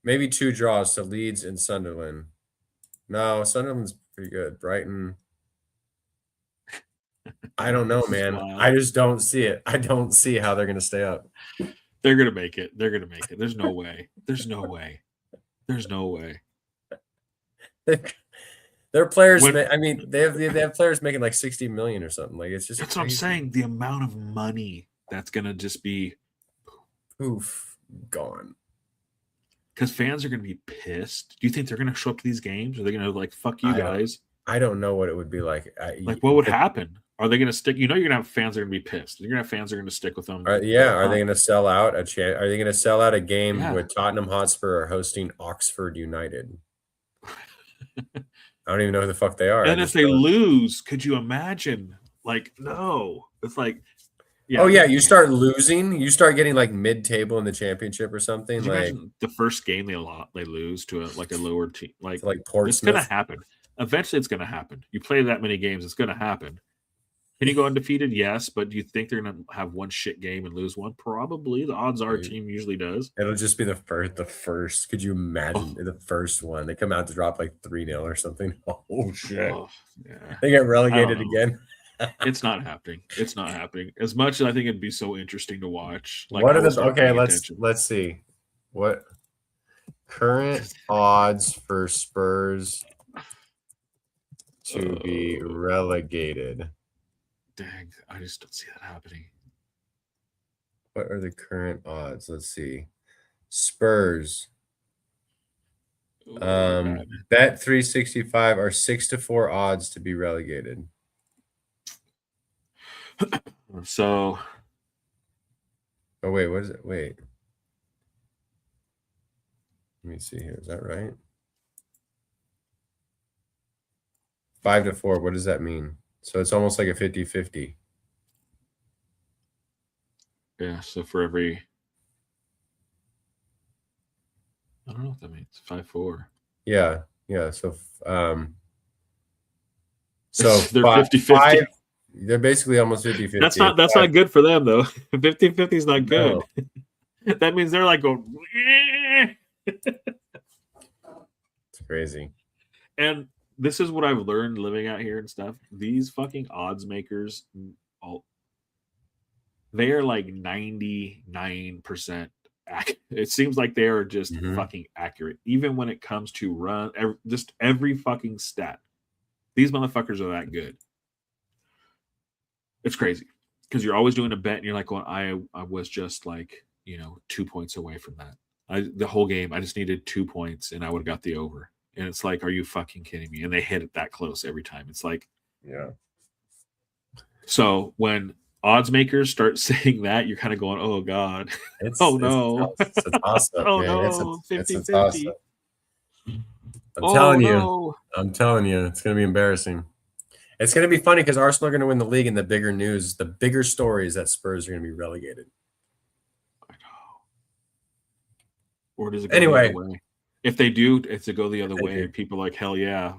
Maybe 2 draws to Leeds and Sunderland. No, Sunderland's pretty good. Brighton. I don't know, man. I just don't see it. I don't see how they're going to stay up. They're going to make it. There's no way. There's no way. Their players, they have players making like 60 million or something. Like it's just that's crazy. What I'm saying. The amount of money that's gonna just be poof gone. because fans are going to be pissed. Do you think they're going to show up to these games? Are they going to like fuck you guys? I don't know what it would be like. Like what would happen? Are they going to stick? You know, you're going to have fans that are going to be pissed. You're going to have fans that are going to stick with them. Are they going to sell out Are they going to sell out a game with Tottenham Hotspur are hosting Oxford United? I don't even know who the fuck they are. And if they lose, could you imagine? Like, no, it's like, yeah. Oh yeah, you start losing. You start getting like mid-table in the championship or something. Like the first game they lose to a lower team. Like Portsmouth. It's going to happen. Eventually, it's going to happen. You play that many games, it's going to happen. Can you go undefeated? Yes, but do you think they're going to have one shit game and lose one? Probably. The odds are a team usually does. It'll just be the first. Could you imagine the first one? They come out to drop like 3-0 or something. Oh shit! Oh, yeah. They get relegated again. It's not happening. It's not happening. As much as I think it'd be so interesting to watch. Like, what are the okay? Let's see. What current odds for Spurs to be relegated? Dang, I just don't see that happening. What are the current odds? Let's see. Spurs. Bet 365 are 6-4 odds to be relegated. So. Oh wait, what is it? Wait. Let me see here. Is that right? 5-4. What does that mean? So it's almost like a 50-50. Yeah, so for every... I don't know what that means. 5-4. Yeah. So they're 50-50. They're basically almost 50-50. That's not good for them, though. 50-50 is not good. No. That means they're like going... It's crazy. And... this is what I've learned living out here and stuff. These fucking odds makers, they are like 99% accurate. It seems like they are just fucking accurate. Even when it comes to just every fucking stat. These motherfuckers are that good. It's crazy. Because you're always doing a bet and you're like, well, I was just like, 2 points away from that. The whole game, I just needed 2 points and I would have got the over. And it's like, are you fucking kidding me? And they hit it that close every time. It's like, yeah. So when odds makers start saying that, you're kind of going, oh God. It's a toss-up. Oh man. no, 50-50. I'm telling you, it's going to be embarrassing. It's going to be funny because Arsenal are going to win the league, and the bigger story is that Spurs are going to be relegated. I know. Or does it go the other way? If they go the other way, people are like, hell yeah,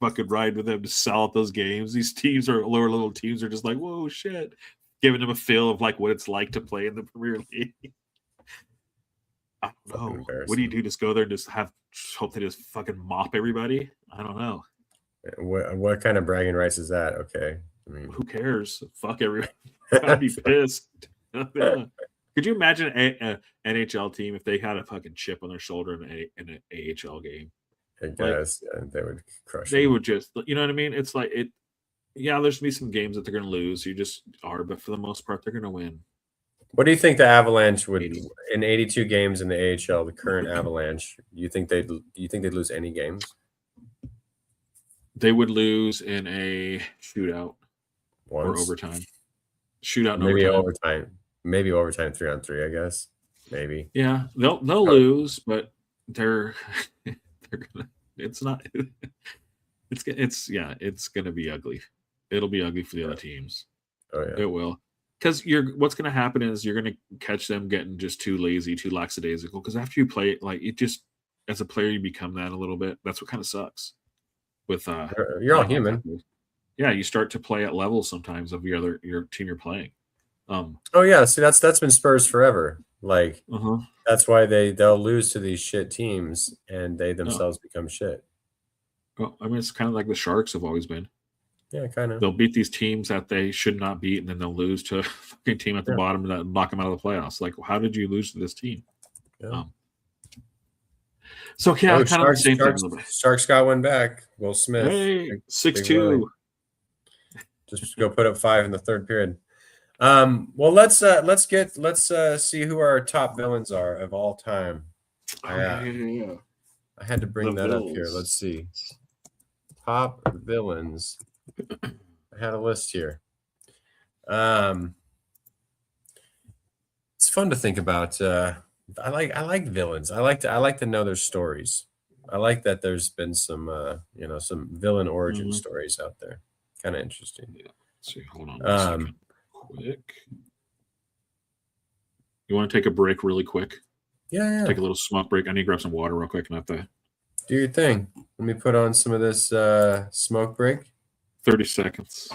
fucking ride with them to sell out those games. These teams are lower level teams are just like, whoa, shit, giving them a feel of like what it's like to play in the Premier League. I don't know. What do you do? Just go there and just hope they just fucking mop everybody? I don't know. What kind of bragging rights is that? Okay, I mean, who cares? Fuck everybody. I'd be pissed. Yeah. Could you imagine an NHL team if they had a fucking chip on their shoulder in an AHL game? I guess they would crush. They would just, you know what I mean? It's like it. Yeah, there's gonna be some games that they're gonna lose. You just are, but for the most part, they're gonna win. What do you think the Avalanche would in 82 games in the AHL? The current Avalanche. Do you think they'd lose any games? They would lose in a shootout or overtime. Shootout, maybe overtime. Maybe overtime 3-on-3, I guess. Maybe. Yeah, they'll lose, but they're gonna. It's not. It's gonna be ugly. It'll be ugly for the other teams. Oh yeah, it will. Because what's gonna happen is you're gonna catch them getting just too lazy, too lackadaisical. Because after you play it, like it just as a player, you become that a little bit. That's what kind of sucks. With you're all human. Yeah, you start to play at levels sometimes of your team you're playing. Oh yeah, see that's been Spurs forever. Like that's why they'll lose to these shit teams and they themselves become shit. Well, I mean, it's kind of like the Sharks have always been. Yeah, kind of. They'll beat these teams that they should not beat, and then they'll lose to a fucking team at the bottom and knock them out of the playoffs. Like, how did you lose to this team? Yeah. So yeah, kind of the same thing. Sharks got one back. Will Smith, hey, 6-2. Just go put up 5 in the third period. Well, let's see who our top villains are of all time. I had to bring that up here. Let's see. Top villains. I had a list here. It's fun to think about. I like villains. I like to know their stories. I like that there's been some some villain origin stories out there. Kind of interesting. Yeah. Let's see, hold on one second. Quick. You want to take a break really quick? Yeah. Take a little smoke break. I need to grab some water real quick and have to do your thing. Let me put on some of this smoke break. 30 seconds.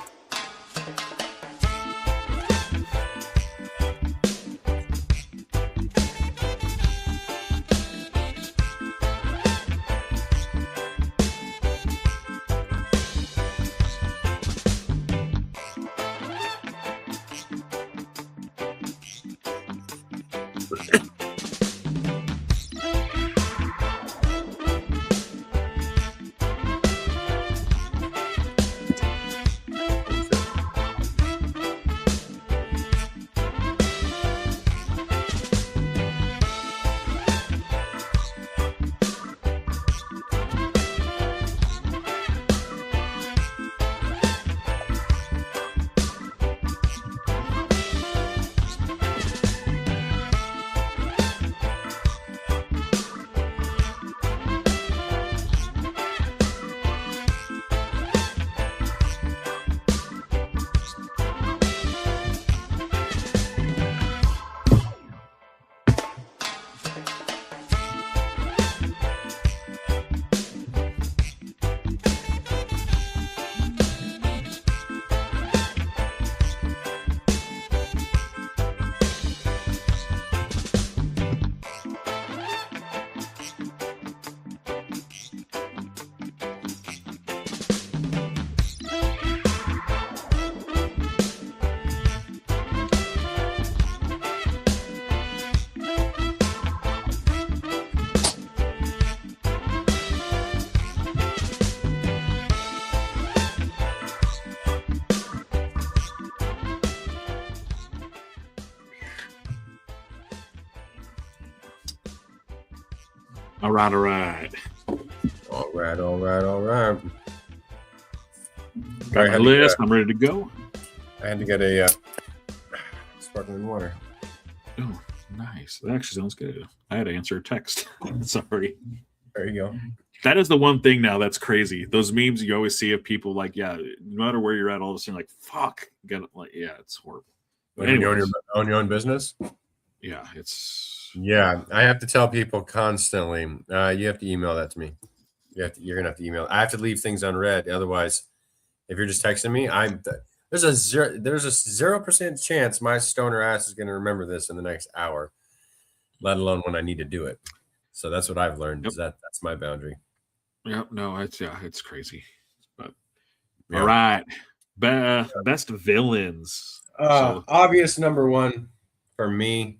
All right. Got my list. I'm ready to go. I had to get a sparkling water. Oh, nice. That actually sounds good. I had to answer a text. Sorry. There you go. That is the one thing now that's crazy. Those memes you always see of people like, no matter where you're at, all of a sudden, like, fuck. It's horrible. When you own your own business? Yeah, it's... Yeah, I have to tell people constantly, you have to email that to me. You're going to have to email. I have to leave things unread. Otherwise, if you're just texting me, there's a 0% chance my stoner ass is going to remember this in the next hour, let alone when I need to do it. So that's what I've learned. Yep. That's my boundary. Yep. No, it's crazy. But all right. Best villains. Obvious number one for me.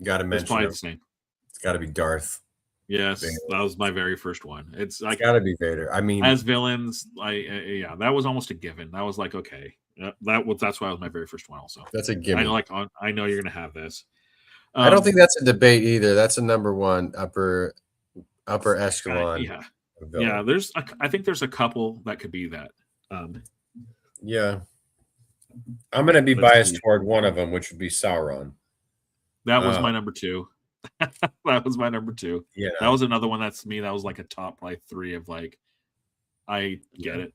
Got to mention it's probably the same. It's got to be Darth. Yes, Vader. That was my very first one. It's got to be Vader. I mean, as villains, that was almost a given. I was like, okay, that's why it was my very first one. Also, that's a given. I know you're gonna have this. I don't think that's a debate either. That's a number one upper echelon. Yeah. I think there's a couple that could be that. Yeah, I'm gonna be biased toward one of them, which would be Sauron. That was my number two. That was my number two. Yeah, that was another one that's me. That was like a top like three of like, I get it.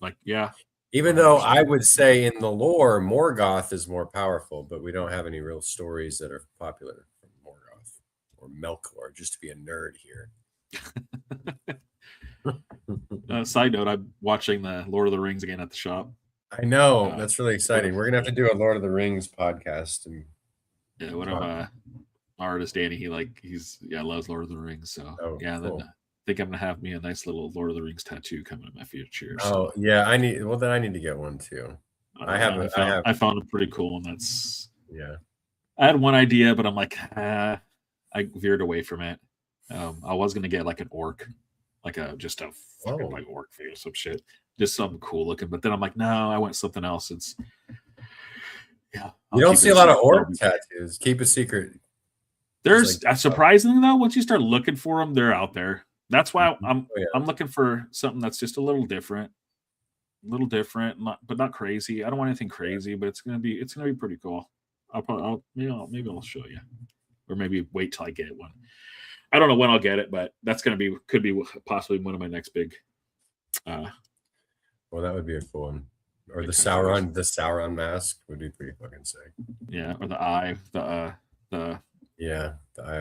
Like, yeah. Even though I would say in the lore, Morgoth is more powerful, but we don't have any real stories that are popular from Morgoth or Melkor, just to be a nerd here. Side note, I'm watching the Lord of the Rings again at the shop. I know. That's really exciting. We're going to have to do a Lord of the Rings podcast. And yeah, one of my artist, Danny, he loves Lord of the Rings. So cool. Then I think I'm going to have me a nice little Lord of the Rings tattoo coming in my future. So. Oh, yeah. I need to get one too. I found it pretty cool. And that's, yeah. I had one idea, but I'm like, I veered away from it. I was going to get like an orc, like just a fucking like orc figure, some shit, just something cool looking. But then I'm like, no, I went something else. It's you don't see a lot of orc tattoos. Keep it secret. There's surprisingly though, once you start looking for them, they're out there. That's why I'm looking for something that's just a little different, but not crazy. I don't want anything crazy, but it's gonna be pretty cool. Maybe I'll show you, or maybe wait till I get one. I don't know when I'll get it, but that's could be possibly one of my next big. Well, that would be a cool one. Or the Sauron mask would be pretty fucking sick. Yeah, or the eye, the eye of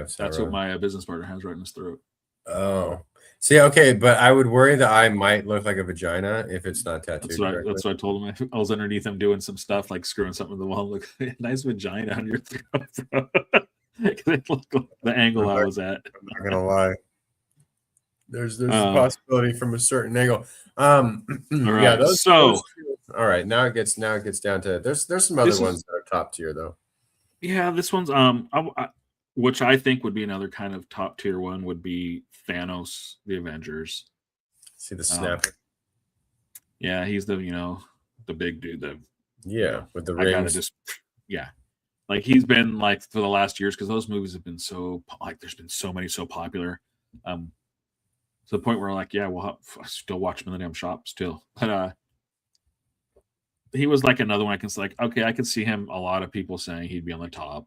Sauron. That's what my business partner has right in his throat. Oh, see, okay, but I would worry the eye might look like a vagina if it's not tattooed. That's what I told him. I was underneath him doing some stuff, like screwing something in the wall. Look, nice vagina on your throat, bro. The angle I was at. I'm not gonna lie. There's a possibility from a certain angle. All right. Yeah, those all right. Now it gets down to there's some other ones that are top tier though. Yeah, this one's which I think would be another kind of top tier one would be Thanos, the Avengers. See the snap. Yeah, he's the big dude. With the rings. Like he's been like for the last years because those movies have been so like there's been so many so popular. To the point where like I still watch him in the damn shop still, but he was like another one I can like okay I could see him a lot of people saying he'd be on the top.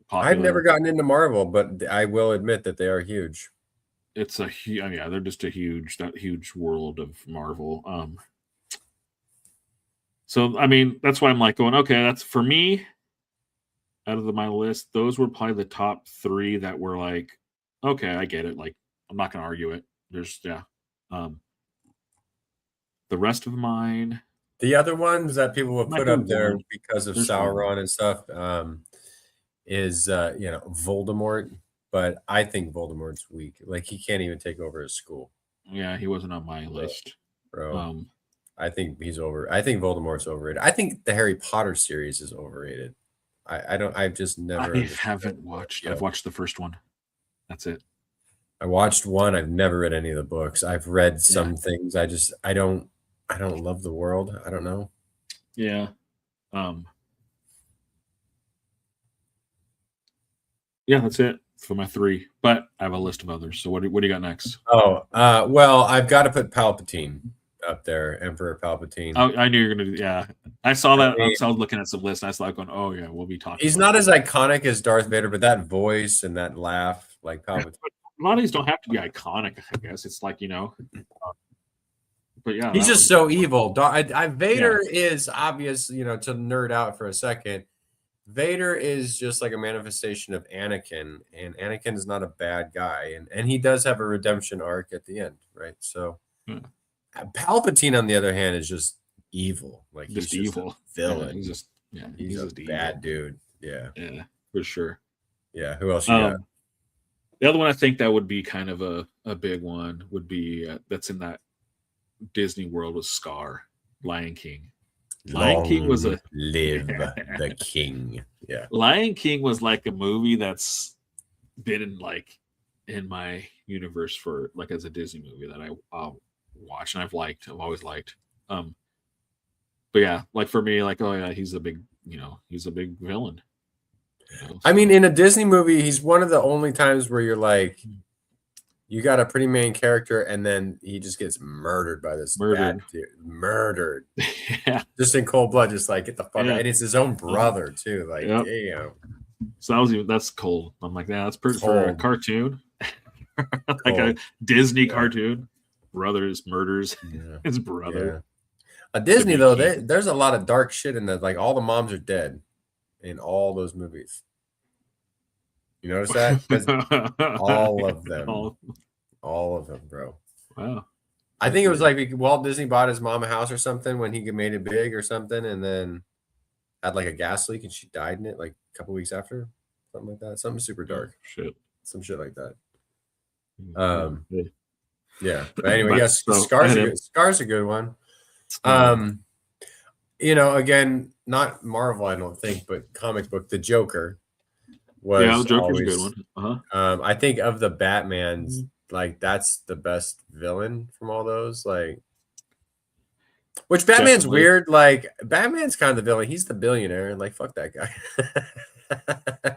Popular. I've never gotten into Marvel, but I will admit that they are huge. It's a huge, they're just a huge world of Marvel. So I mean, that's why I'm like going, okay, that's for me. Out of my list, those were probably the top 3 that were like, okay, I get it. Like, I'm not gonna argue it. There's the rest of mine. The other ones that people will put up there because of Sauron and stuff. Is Voldemort, but I think Voldemort's weak. Like he can't even take over his school. Yeah, he wasn't on my list, bro. I think he's over. I think Voldemort's overrated. I think the Harry Potter series is overrated. I've just never. I haven't watched. I've watched the first one. That's it. I watched one. I've never read any of the books. I've read some things. I don't love the world. I don't know. Yeah. Yeah, that's it for my 3. But I have a list of others. So what do you got next? Oh, well, I've got to put Palpatine up there, Emperor Palpatine. Oh, I knew you were gonna do. Yeah, I saw that. I was looking at some lists. And I was like, going, "Oh yeah, we'll be talking." He's not as iconic as Darth Vader, but that voice and that laugh, like Palpatine. A lot of these don't have to be iconic. I guess it's like But yeah, he's just so evil. Vader is obvious. To nerd out for a second. Vader is just like a manifestation of Anakin, and Anakin is not a bad guy, and he does have a redemption arc at the end, right? So, Palpatine, on the other hand, is just evil. Like just he's evil just a villain. He's a bad dude. Yeah, for sure. Yeah. Who else you got? The other one I think that would be kind of a big one would be that's in that Disney world was Scar, Lion King. Lion King was live the king. Yeah. Lion King was like a movie that's been in my universe for like as a Disney movie that I watch and I've always liked. But yeah, like for me, like, oh yeah, he's a big villain. I mean, in a Disney movie, he's one of the only times where you're like, you got a pretty main character, and then he just gets murdered by this bad dude. Murdered. Yeah. Just in cold blood, just like get the fuck out. And it's his own brother too. Like, damn. So that's cold. I'm like, that's pretty for a cartoon. Like a Disney cartoon. Brothers murders his brother. A Disney though, there's a lot of dark shit in that. Like all the moms are dead in all those movies. You notice that? All of them. All of them, bro. Wow. I think it was like Walt Disney bought his mom a house or something when he made it big or something, and then had like a gas leak and she died in it like a couple weeks after. Something like that. Something super dark. Shit. Some shit like that. Yeah. But anyway, yes, Scar's a good one. Again, not Marvel, I don't think, but comic book, The Joker. The Joker's a good one. I think of the Batmans, like that's the best villain from all those. Like, which Batman's weird. Like, Batman's kind of the villain. He's the billionaire. Like, fuck that guy.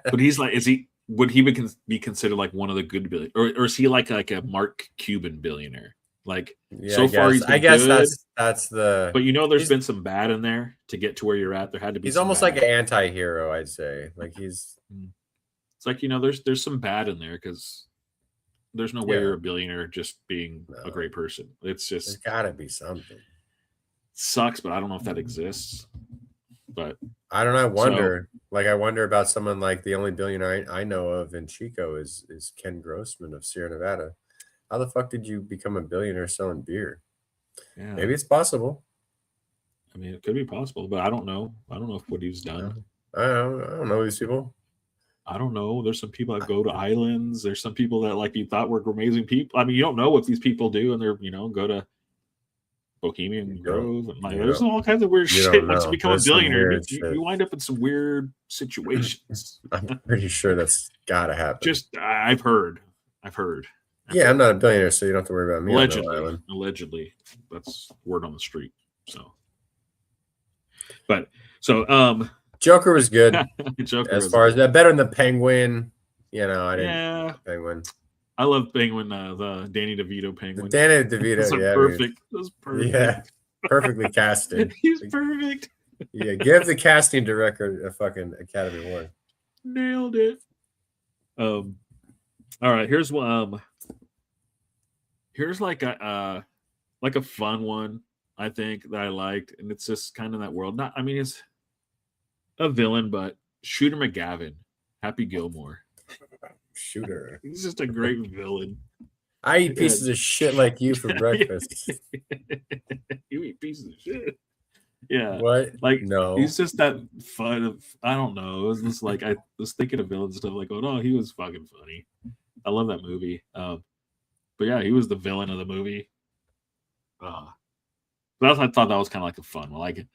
But he's like, is he? would he be considered like one of the good billionaires, or is he like a Mark Cuban billionaire? Like so far he's been good. That's the. But there's been some bad in there to get to where you're at. There had to be. He's almost like an anti-hero, I'd say. Like he's. It's like there's some bad in there because there's no way you're a billionaire just being a great person. It's just there's gotta be something. Sucks, but I don't know if that exists. But I don't know. I wonder about someone like the only billionaire I know of in Chico is Ken Grossman of Sierra Nevada. How the fuck did you become a billionaire selling beer? Yeah. Maybe it's possible. I mean, it could be possible, but I don't know. I don't know if what he's done. I don't know these people. I don't know. There's some people that go to islands. There's some people that like you thought were amazing people. I mean, you don't know what these people do, and they're go to Bohemian Grove, and like there's all kinds of weird shit. Once you become a billionaire, you wind up in some weird situations. I'm pretty sure that's gotta happen. I've heard. Yeah, I'm not a billionaire, so you don't have to worry about me. Allegedly, that's word on the street. Joker was good. As far as that, better than the Penguin. I didn't. Penguin. I love Penguin, the Danny DeVito Penguin. Danny DeVito, perfect. It was perfect. Yeah, perfectly casted. He's perfect. Yeah, give the casting director a fucking Academy Award. Nailed it. All right, here's like a fun one I think that I liked, and it's just kind of that world. It's a villain, but Shooter McGavin, Happy Gilmore. Shooter. He's just a great villain. I eat pieces of shit like you for breakfast. You eat pieces of shit. Yeah. What? Like, no. He's just that fun of, I don't know. It was just like, I was thinking of villain stuff like, oh no, he was fucking funny. I love that movie. But yeah, he was the villain of the movie. I thought that was kind of like a fun one. Like,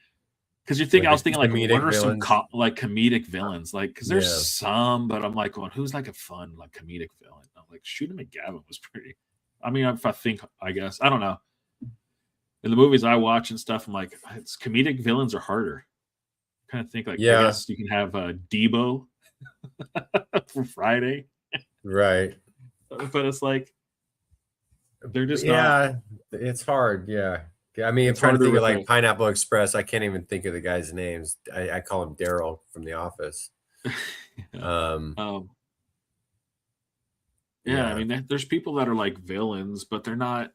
because I was thinking like, what are some comedic villains? Like, because there's some, but I'm like, going, who's like a fun like comedic villain? I'm like, Shooter McGavin was pretty. I mean, I guess I don't know. In the movies I watch and stuff, I'm like, it's comedic villains are harder. I kind of think like, I guess you can have Debo for Friday, right? But it's like they're just not. It's hard. Yeah. I mean, I'm trying to think of like Pineapple Express. I can't even think of the guys' names. I call him Daryl from The Office. I mean, there's people that are like villains, but they're not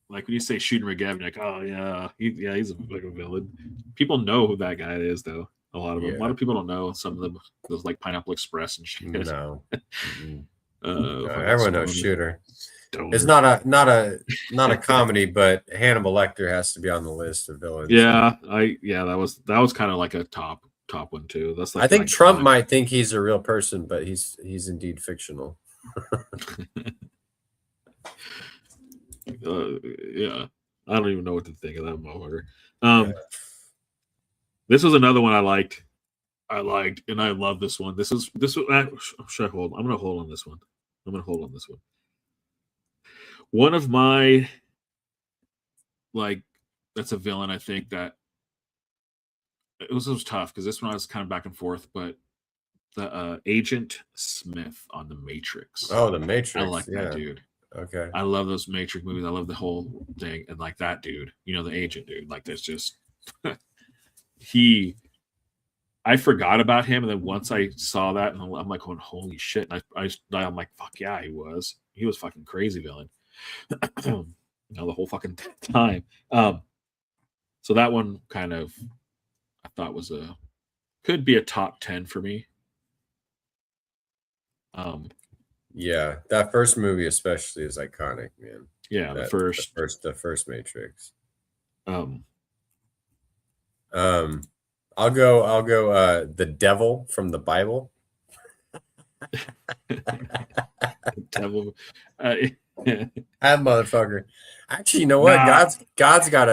like when you say Shooter McGavin, you're like, oh yeah, he's like a villain. People know who that guy is, though. A lot of them. A lot of people don't know some of them. Those like Pineapple Express and shit. No. Everyone knows Shooter. It's not a comedy, but Hannibal Lecter has to be on the list of villains. Yeah, that was kind of like a top one too. That's like I think Trump might think he's a real person, but he's indeed fictional. Yeah, I don't even know what to think of that motherfucker. This was another one I liked, and I love this one. This was. Should I hold? I'm gonna hold on this one. One of my, like, that's a villain, I think, that it was tough because this one I was kind of back and forth, but the Agent Smith on The Matrix. Oh, The Matrix. I like that dude. Okay. I love those Matrix movies. I love the whole thing. And like that dude, the agent dude, like that's just, I forgot about him. And then once I saw that, and I'm like, going, holy shit. And I'm like, fuck yeah, he was fucking crazy villain. The whole fucking time. So that one kind of I thought could be a top 10 for me. Yeah, that first movie especially is iconic, man. Yeah, the first Matrix. I'll go the devil from the Bible. Devil. That motherfucker. Actually, you know what? Nah. God's got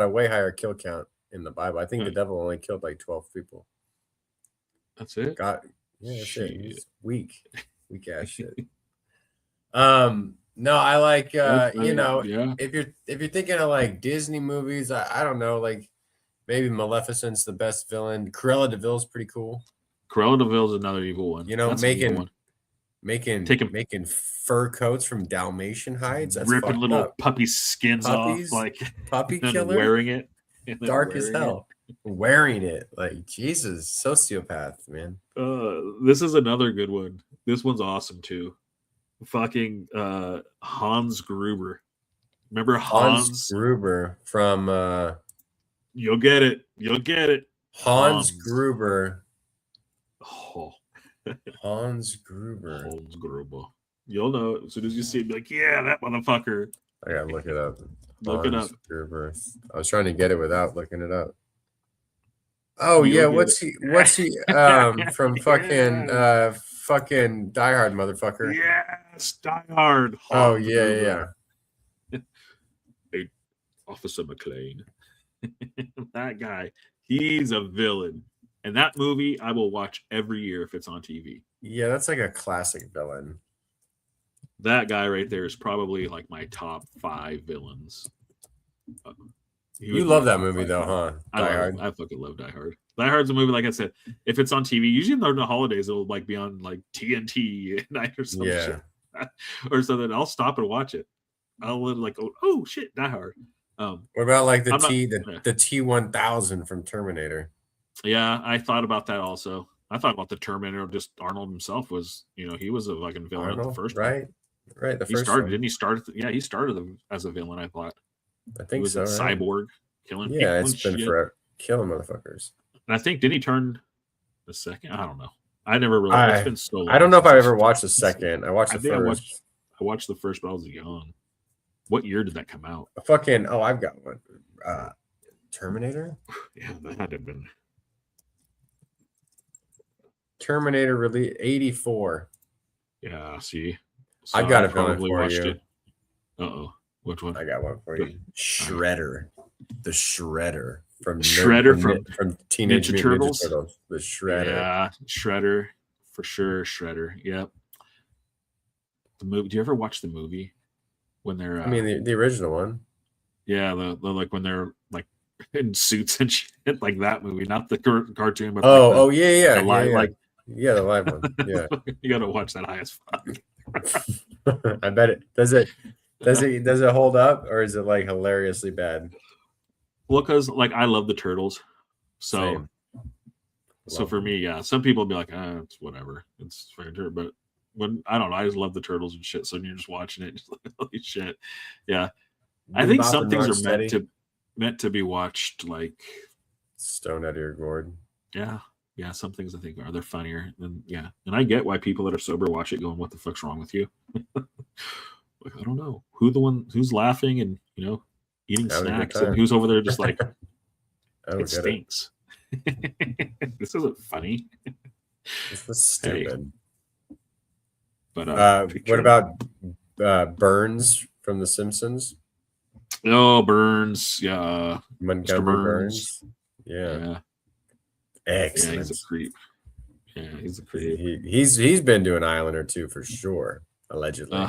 a way higher kill count in the Bible. I think the devil only killed like 12 people. That's it. God, yeah, that's it. He's weak ass shit. No, I like if you're thinking of like Disney movies, I don't know, like maybe Maleficent's the best villain. Cruella de Vil's pretty cool. Cruella de Vil is another evil one. You know, making fur coats from Dalmatian hides. That's ripping little up. puppy skins off, like puppy killer, wearing it. Dark as hell. Wearing it, like Jesus, sociopath, man. This is another good one. This one's awesome too. Fucking Hans Gruber. Remember Hans Gruber from You'll get it. Hans Gruber. Oh. Hans Gruber. You'll know as soon as you see it, be like, yeah, that motherfucker. I gotta look it up. Look it up. Gruber. I was trying to get it without looking it up. Oh yeah, what's he from fucking fucking Die Hard, motherfucker. Yes, Die Hard. Oh yeah. Hey, Officer McLean. That guy, he's a villain. And that movie I will watch every year if it's on TV. Yeah, that's like a classic villain. That guy right there is probably like my top 5 villains. You love that movie though, huh? Die Hard. I fucking love Die Hard. Die Hard's a movie, like I said, if it's on TV, usually during the holidays, it'll like be on like TNT at night or some shit. Or something. I'll stop and watch it. I'll like, oh shit, Die Hard. What about like the T-1000 from Terminator? Yeah, I thought about that also. I thought about the Terminator. Just Arnold himself was, he was a fucking villain at the first right? one. Right. He started, didn't he? He started as a villain. I thought. I think he was a cyborg killing. Yeah, it's been forever killing motherfuckers. And I think didn't he turn the second? I don't know. I never really. It's been so long. I don't know if I ever watched the second. I watched the first. I watched the first, but I was young. What year did that come out? I've got one. Terminator? Yeah, that had to have been. Terminator release 84. Yeah, see. So I got a villain for you. Uh-oh. Which one? I got one for you. Shredder. The Shredder. From Teenage Mutant Ninja Turtles. The Shredder. Yeah, Shredder. For sure, Shredder. Yep. The movie. Do you ever watch the movie? When they're the original one. Yeah, the like when they're like in suits and shit, like that movie, not the cartoon, but yeah, the live, the live one. Yeah. You gotta watch that high as fuck. I bet it does it hold up, or is it like hilariously bad? Well, because like I love the Turtles. So for me, yeah. Some people be like, it's whatever. It's fair, but when I don't know, I just love the Turtles and shit. So when you're just watching it, just like, holy shit. Yeah. I think some things are meant to be watched like Stone out of your gourd. Yeah. Yeah. Some things I think they're funnier than And I get why people that are sober watch it going, what the fuck's wrong with you? Like, I don't know. Who's laughing and eating snacks and who's over there just like it stinks. This isn't funny. This is stupid. But what about Burns from The Simpsons? Oh, Burns, yeah, Montgomery Burns. Yeah. Excellent. Yeah, he's a creep. Yeah, he's a creep. He's been to an island or two for sure, allegedly.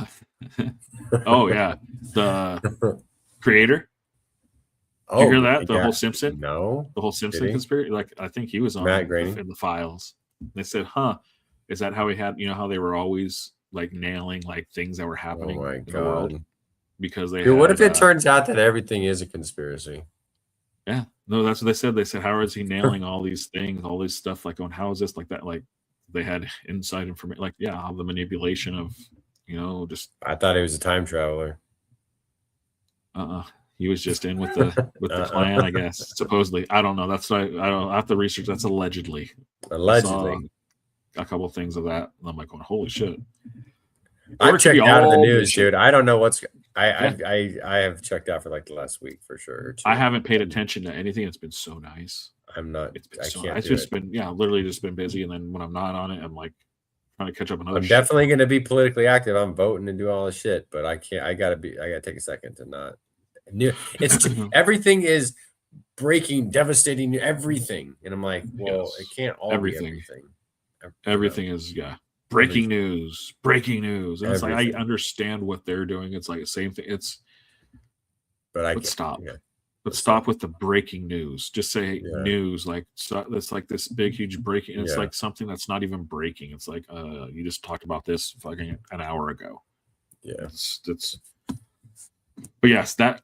Oh yeah, the creator. Did you hear that? The whole Simpson? No, the whole Simpson conspiracy. Like I think he was on Matt Groening in the files. They said, is that how he had, how they were always like nailing like things that were happening in the world? Because they what if it turns out that everything is a conspiracy? Yeah. No, that's what they said. They said, how is he nailing all these things, all this stuff? Like, how is this like that? Like they had inside information, like, how the manipulation of, just. I thought he was a time traveler. He was just in with the plan, I guess. Supposedly, I don't know. That's why I don't have to research. That's allegedly. Allegedly, a couple of things of that. And I'm like, going, holy shit! I've checked out of the news, dude. I don't know what's. I have checked out for like the last week for sure. I haven't paid attention to anything. It's been so nice. I'm not. It's been so nice. It's just been literally just been busy. And then when I'm not on it, I'm like trying to catch up on other. I'm definitely going to be politically active. I'm voting and do all this shit, but I can't. I gotta take a second to not. It's everything is breaking, devastating everything, and I'm like, well, it can't all be everything. Everything is breaking news, and it's like I understand what they're doing. It's like the same thing. But I stop. But stop with the breaking news. Just say news. Like that's like this big, huge breaking. It's like something that's not even breaking. It's like you just talked about this fucking an hour ago. Yeah, it's. But yes, that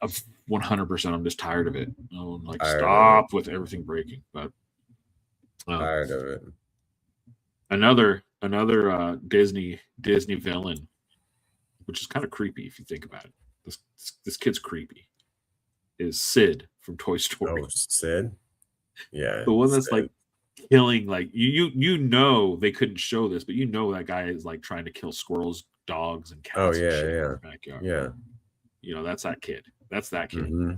100%. I'm just tired of it. Like stop with everything breaking. But tired of it. Another Disney villain, which is kind of creepy if you think about it. This kid's creepy. Is Sid from Toy Story? Oh, Sid. Yeah, the one that's like killing. Like you know they couldn't show this, but you know that guy is like trying to kill squirrels, dogs, and cats. Oh yeah, and shit yeah, in their backyard. Yeah. You know that's that kid. That's that kid. Mm-hmm.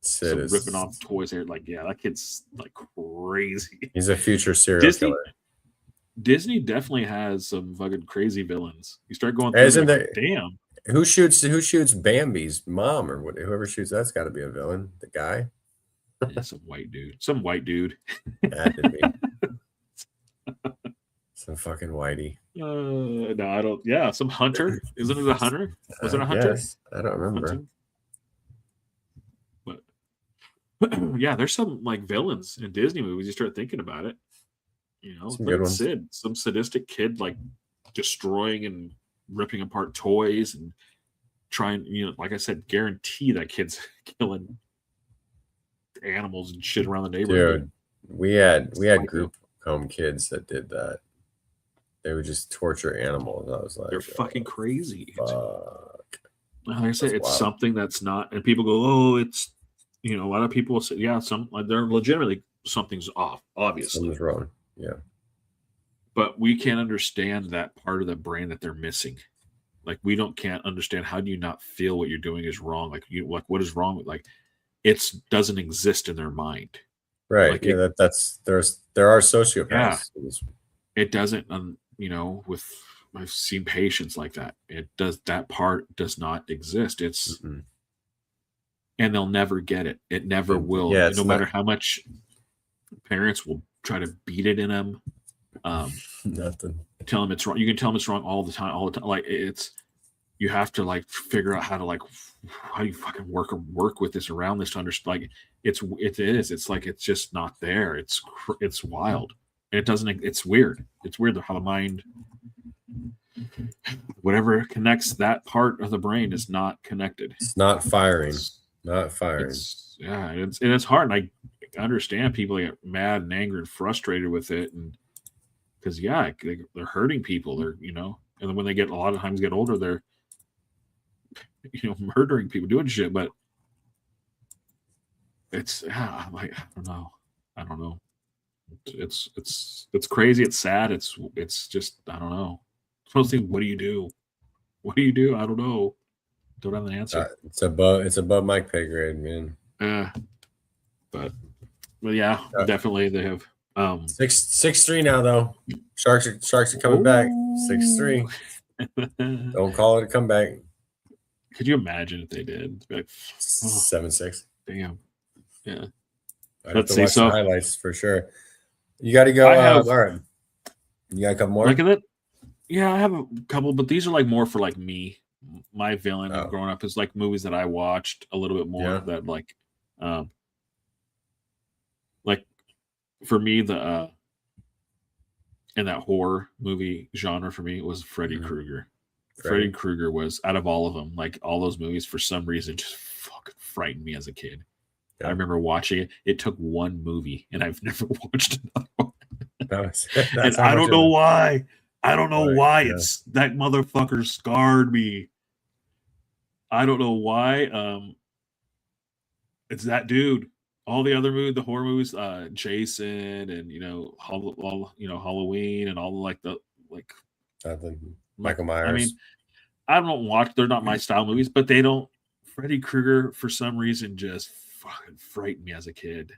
Sid is ripping off toys here. Like that kid's like crazy. He's a future serial killer. Disney definitely has some fucking crazy villains. You start going through, like, damn. Who shoots Bambi's mom or whoever shoots that's got to be a villain. The guy, some white dude. Had to be. Some fucking whitey. No, I don't. Yeah, some hunter. Isn't it a hunter? Was it a hunter? Yes. I don't remember. Hunting? But yeah, there's some like villains in Disney movies. You start thinking about it. You know, look at Sid, some sadistic kid like destroying and ripping apart toys and trying, like I said, guarantee that kid's killing animals and shit around the neighborhood. Dude, we had group home kids that did that. They would just torture animals. I was like, they're fucking crazy. Fuck. Like I say, it's something that's not, and people go, oh, it's, a lot of people say, yeah, they're legitimately something's off, obviously. Something's wrong. Yeah. But we can't understand that part of the brain that they're missing. Like can't understand, how do you not feel what you're doing is wrong? Like what is wrong with, like, it doesn't exist in their mind. Right. Like there are sociopaths. Yeah, it doesn't, I've seen patients like that. That part does not exist. It's, and they'll never get it. It never will. Yeah, no matter how much parents will try to beat it in them. Nothing. Tell them it's wrong. You can tell them it's wrong all the time. Like you have to like figure out how do you fucking work with this around this to understand. Like it's like it's just not there. It's wild. And it doesn't. It's weird. It's weird how the mind, whatever connects that part of the brain, is not connected. It's not firing. Not firing. It's hard. And I understand people get mad and angry and frustrated with it, and because they're hurting people. They're and then when they a lot of times get older, they're murdering people, doing shit. But it's like I don't know. It's crazy. It's sad. It's just I don't know. Supposed to think, what do you do? What do you do? I don't know. Don't have an answer. It's above my pay grade, man. But yeah, definitely they have 6-3 now though. Sharks are coming back. 6-3. Don't call it a comeback. Could you imagine if they did? It'd be like 7-6. Damn. Yeah. I'd have to watch the highlights for sure. You got to go. All right. You got a couple more? Look at it. Yeah, I have a couple, but these are like more for like me. My villain of growing up is like movies that I watched a little bit more that like for me the in that horror movie genre for me was Freddy Krueger. Freddy Krueger was, out of all of them, like all those movies, for some reason just fucking frightened me as a kid. I remember watching it. It took one movie, and I've never watched another one. And I don't know why. I don't know why. It's that motherfucker scarred me. I don't know why. It's that dude. All the other movies, the horror movies, Jason, and Halloween, and all Michael Myers. I mean, I don't watch. They're not my style movies, but they don't. Freddy Krueger, for some reason, just fucking frightened me as a kid.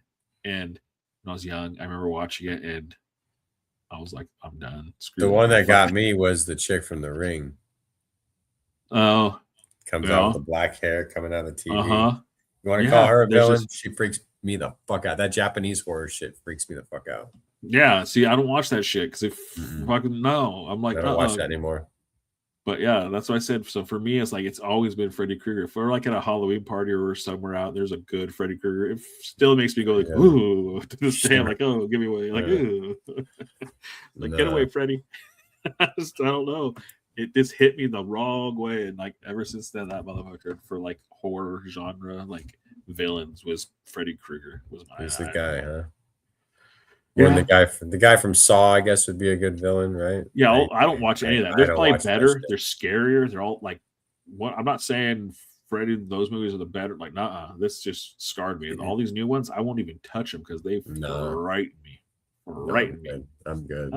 And when I was young, I remember watching it, and I was like, I'm done. The one that got me was the chick from The Ring. Oh. Comes out with the black hair coming out of the TV. Uh-huh. You want to call her a villain? She freaks me the fuck out. That Japanese horror shit freaks me the fuck out. Yeah. See, I don't watch that shit because if fucking no. I'm like, I don't watch that anymore. But yeah, that's what I said. So for me, it's like it's always been Freddy Krueger. If we're like at a Halloween party or somewhere out, there's a good Freddy Krueger. It still makes me go like, ooh, to this day. I'm like, oh, give me away. Like, ooh. Like, get away, Freddy. I don't know. It just hit me the wrong way. And like ever since then, that motherfucker for like horror genre, like villains was Freddy Krueger. He's the guy, huh? Yeah. And the guy from Saw, I guess, would be a good villain, right? Yeah, I don't watch any of that. They're probably better. They're scarier. They're all like, what? I'm not saying Freddy. Those movies are the better. Like, nah, this just scarred me. And all these new ones, I won't even touch them because they frighten me. Frighten me. I'm good.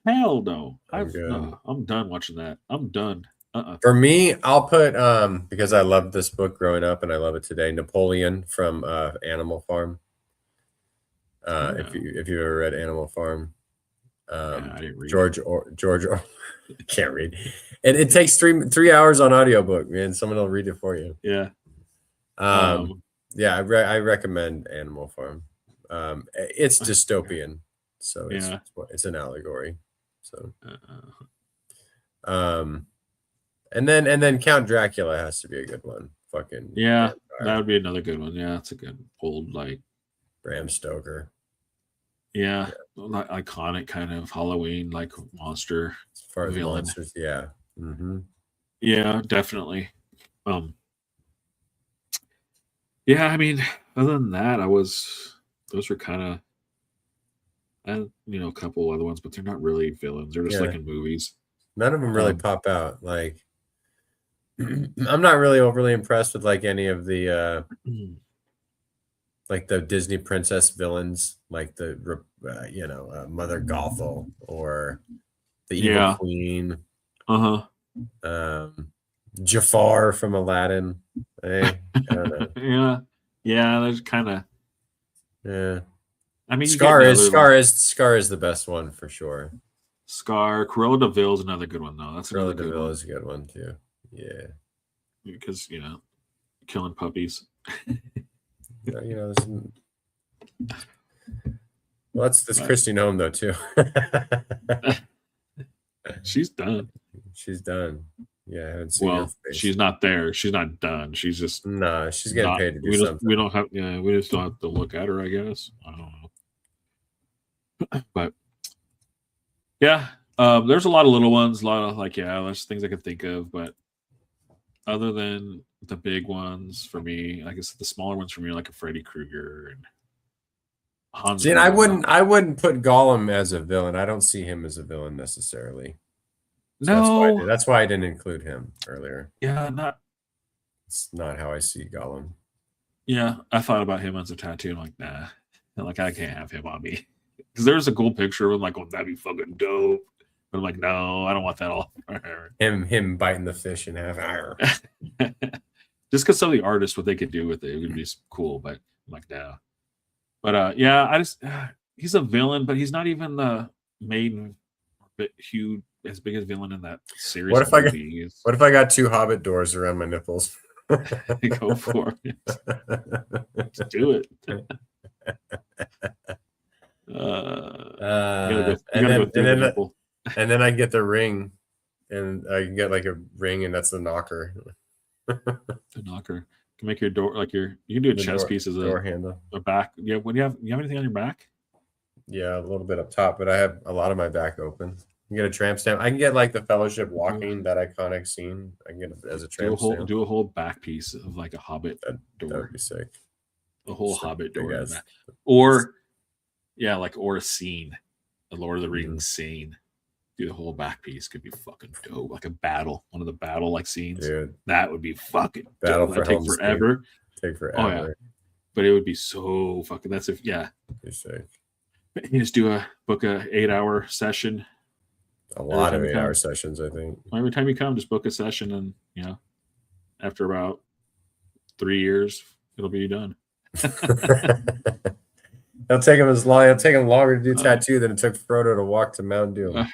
Hell no. I'm done watching that. I'm done. For me, I'll put because I loved this book growing up and I love it today. Napoleon from Animal Farm. If you ever read Animal Farm, I didn't read George can't read, and it takes 3 hours on audiobook, man. Someone will read it for you. Yeah. Yeah, I recommend Animal Farm. It's dystopian, so it's an allegory. So, and then Count Dracula has to be a good one. Fucking vampire. That would be another good one. Yeah, it's a good old like Bram Stoker. Yeah, like iconic kind of Halloween like monster as far as villain. Monsters. Yeah. Mm-hmm. Yeah, definitely. Yeah, I mean, other than that, those were kind of, and a couple other ones, but they're not really villains. They're just like in movies. None of them really pop out. Like, I'm not really overly impressed with like any of the like the Disney princess villains, like the Mother Gothel or the Evil Queen. Jafar from Aladdin. I don't know. Yeah. There's kind of. Yeah. I mean, Scar is the best one for sure. Scar. Cruella de Vil is another good one though. That's Cruella de Vil is a good one too. Yeah. Because killing puppies. Well, that's Christine Home though too. She's done. She's done. Yeah, I haven't seen her face. She's not there. She's not done. She's just she's getting paid to do something. We don't have. Yeah, we just don't have to look at her. I guess I don't know. But yeah, there's a lot of little ones. A lot of there's things I could think of, but other than the big ones for me, I guess the smaller ones for me are like a Freddy Krueger and Hans. See, and I wouldn't put Gollum as a villain. I don't see him as a villain necessarily. So that's why I didn't include him earlier. Yeah, it's not how I see Gollum. Yeah, I thought about him as a tattoo. I'm like, nah, like I can't have him on me because there's a cool picture of him. Like, oh, that'd be fucking dope. But I'm like, no, I don't want that all. Him biting the fish in half. Just because some of the artists, what they could do with it would be cool. But I'm like, no. But I just he's a villain, but he's not even the main huge as big as villain in that series. What if I got 2 Hobbit doors around my nipples? Go for it. Just do it. And then I get the ring, and I can get like a ring, and that's the knocker. The knocker. You can make your door you can do a chess piece as a door handle. A back. Yeah. When you have anything on your back? Yeah, a little bit up top, but I have a lot of my back open. You get a tramp stamp. I can get like the Fellowship walking, that iconic scene. I can get it as a tramp stamp. Do a whole back piece of like a Hobbit door. That would be sick. A whole Hobbit door. Or a scene. A Lord of the Rings scene. Do the whole back piece. Could be fucking dope. Like a battle. One of the battle like scenes. Dude. That would be fucking battle dope. For That'd take forever. Take forever. Oh, yeah. But it would be so fucking Be sick. You just book a 8-hour session. A lot of 8-hour sessions, I think. Every time you come, just book a session, and after about 3 years, it'll be done. It'll take him longer to do tattoo than it took Frodo to walk to Mount Doom.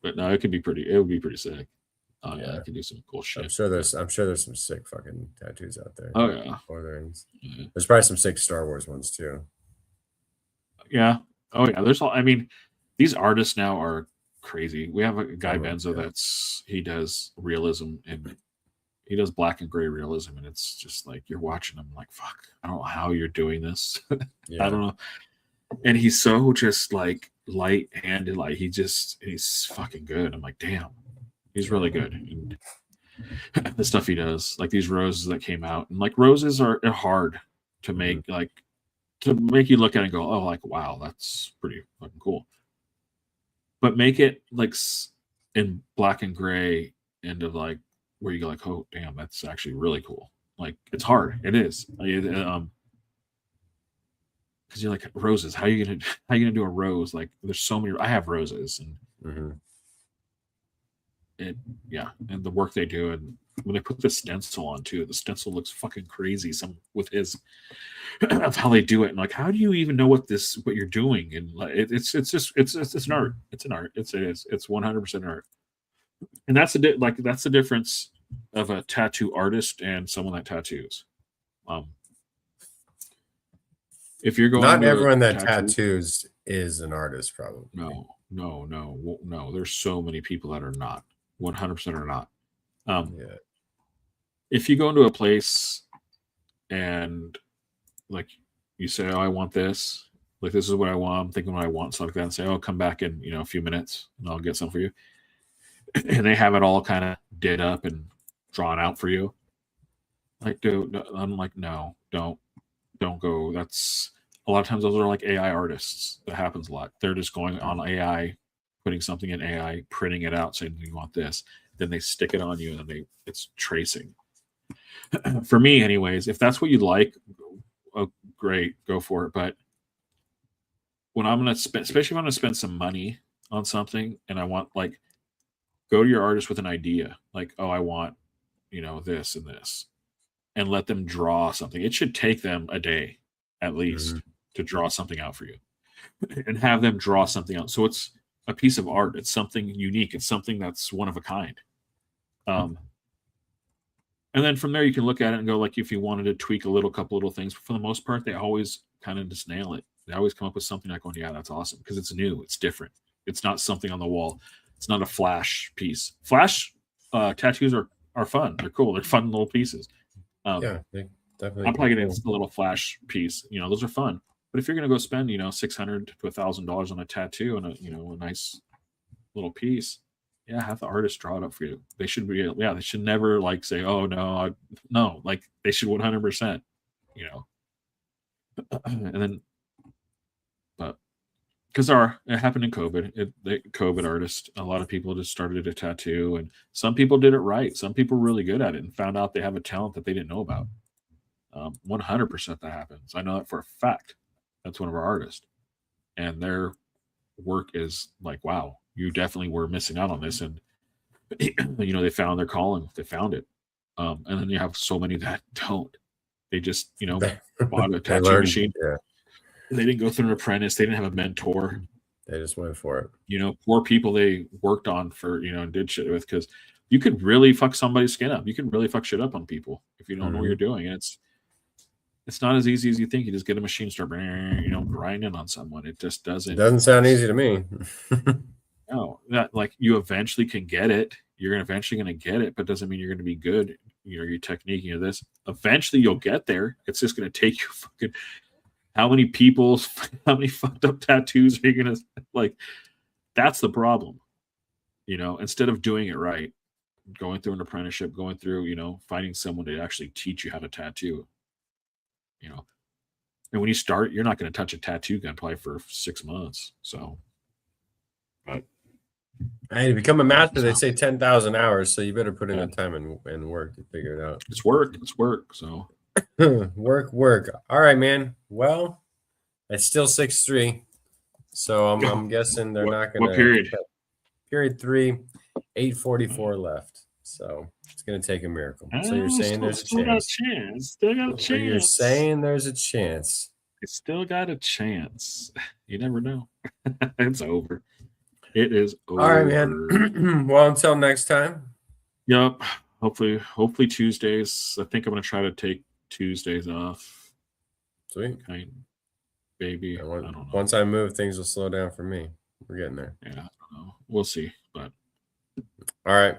But no, it would be pretty sick. Oh yeah, I can do some cool shit. I'm sure there's some sick fucking tattoos out there. Oh yeah. There's probably some sick Star Wars ones too. Yeah. Oh yeah. These artists now are crazy. We have a guy Benzo he does realism and he does black and gray realism, and it's just like you're watching him like, fuck, I don't know how you're doing this. I don't know. And he's so just like light-handed, like he's fucking good. I'm like, damn, he's really good. And the stuff he does, like these roses that came out, and like roses are hard to make, like to make you look at it and go, oh, like wow, that's pretty fucking cool. But make it like in black and gray, and of like where you go like, oh damn, that's actually really cool. Like it's hard. It is. Because you're like, roses, how are you gonna do a rose? Like there's so many. I have roses, and and the work they do, and when they put the stencil on too, the stencil looks fucking crazy. Some with his of how they do it, and like, how do you even know what you're doing? And like, it's an art. It's an art. It's 100% art. And that's the difference of a tattoo artist and someone that tattoos. If you're going, not everyone that tattoos is an artist, probably. No. There's so many people that are not. 100% are not. If you go into a place and like you say, oh, I want this, like this is what I want, I'm thinking what I want, stuff like that, and say, oh, come back in a few minutes and I'll get some for you. And they have it all kind of did up and drawn out for you. Like, dude, I'm like, no, don't go. That's a lot of times those are like AI artists. That happens a lot. They're just going on AI, putting something in AI, printing it out, saying you want this. Then they stick it on you, and then it's tracing. For me, anyways, if that's what you like, oh, great, go for it. But when I'm gonna spend, especially if I'm gonna spend some money on something, and I want like, go to your artist with an idea, like, oh, I want, this and this, and let them draw something. It should take them a day at least to draw something out for you, and have them draw something out. So it's a piece of art. It's something unique. It's something that's one of a kind. And then from there, you can look at it and go, like, if you wanted to tweak couple little things, but for the most part, they always kind of just nail it. They always come up with something like, yeah, that's awesome, because it's new, it's different. It's not something on the wall. It's not a flash piece. Flash tattoos are fun. They're cool. They're fun little pieces. They definitely. I'm probably getting a little flash piece. Those are fun. But if you're going to go spend, $600 to $1,000 on a tattoo and a nice little piece, have the artist draw it up for you. They should be, they should never like say, oh no, like they should 100%, and then, but because it happened in COVID, COVID artist, a lot of people just started a tattoo, and some people did it right. Some people were really good at it and found out they have a talent that they didn't know about. 100% that happens. I know that for a fact. That's one of our artists, and their work is like, wow, you definitely were missing out on this. And they found their calling, they found it. And then you have so many that don't. They just bought a tattoo machine. They didn't go through an apprentice. They didn't have a mentor. They just went for it. Poor people they worked on for and did shit with, because you could really fuck somebody's skin up. You can really fuck shit up on people if you don't know what you're doing. And it's not as easy as you think. You just get a machine, start, grinding on someone. It just doesn't. It doesn't sound easy to me. No, that like you eventually can get it. You're eventually going to get it, but doesn't mean you're going to be good. Your technique, this. Eventually, you'll get there. It's just going to take you fucking. How many fucked up tattoos are you going to like? That's the problem. Instead of doing it right, going through an apprenticeship, going through, finding someone to actually teach you how to tattoo. And when you start, you're not going to touch a tattoo gun probably for 6 months. So, but hey, to become a master, they say 10,000 hours. So you better put in the time and work to figure it out. It's work. So work. All right, man. Well, it's still 6-3. So I'm guessing they're not going to. What period? Period 3, 8:44 left. So it's going to take a miracle. So you're saying there's a chance. Still got a chance. So you're saying there's a chance. It's still got a chance. You never know. It's over. It is over. All right, man. Well, until next time. Yep. Hopefully Tuesdays. I think I'm going to try to take Tuesdays off. Sweet. Maybe. I don't know. Once I move, things will slow down for me. We're getting there. Yeah, I don't know. We'll see. But all right.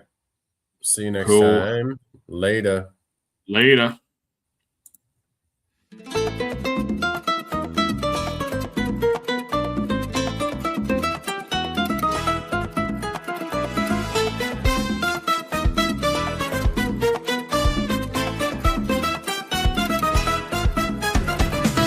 See you next time. Later.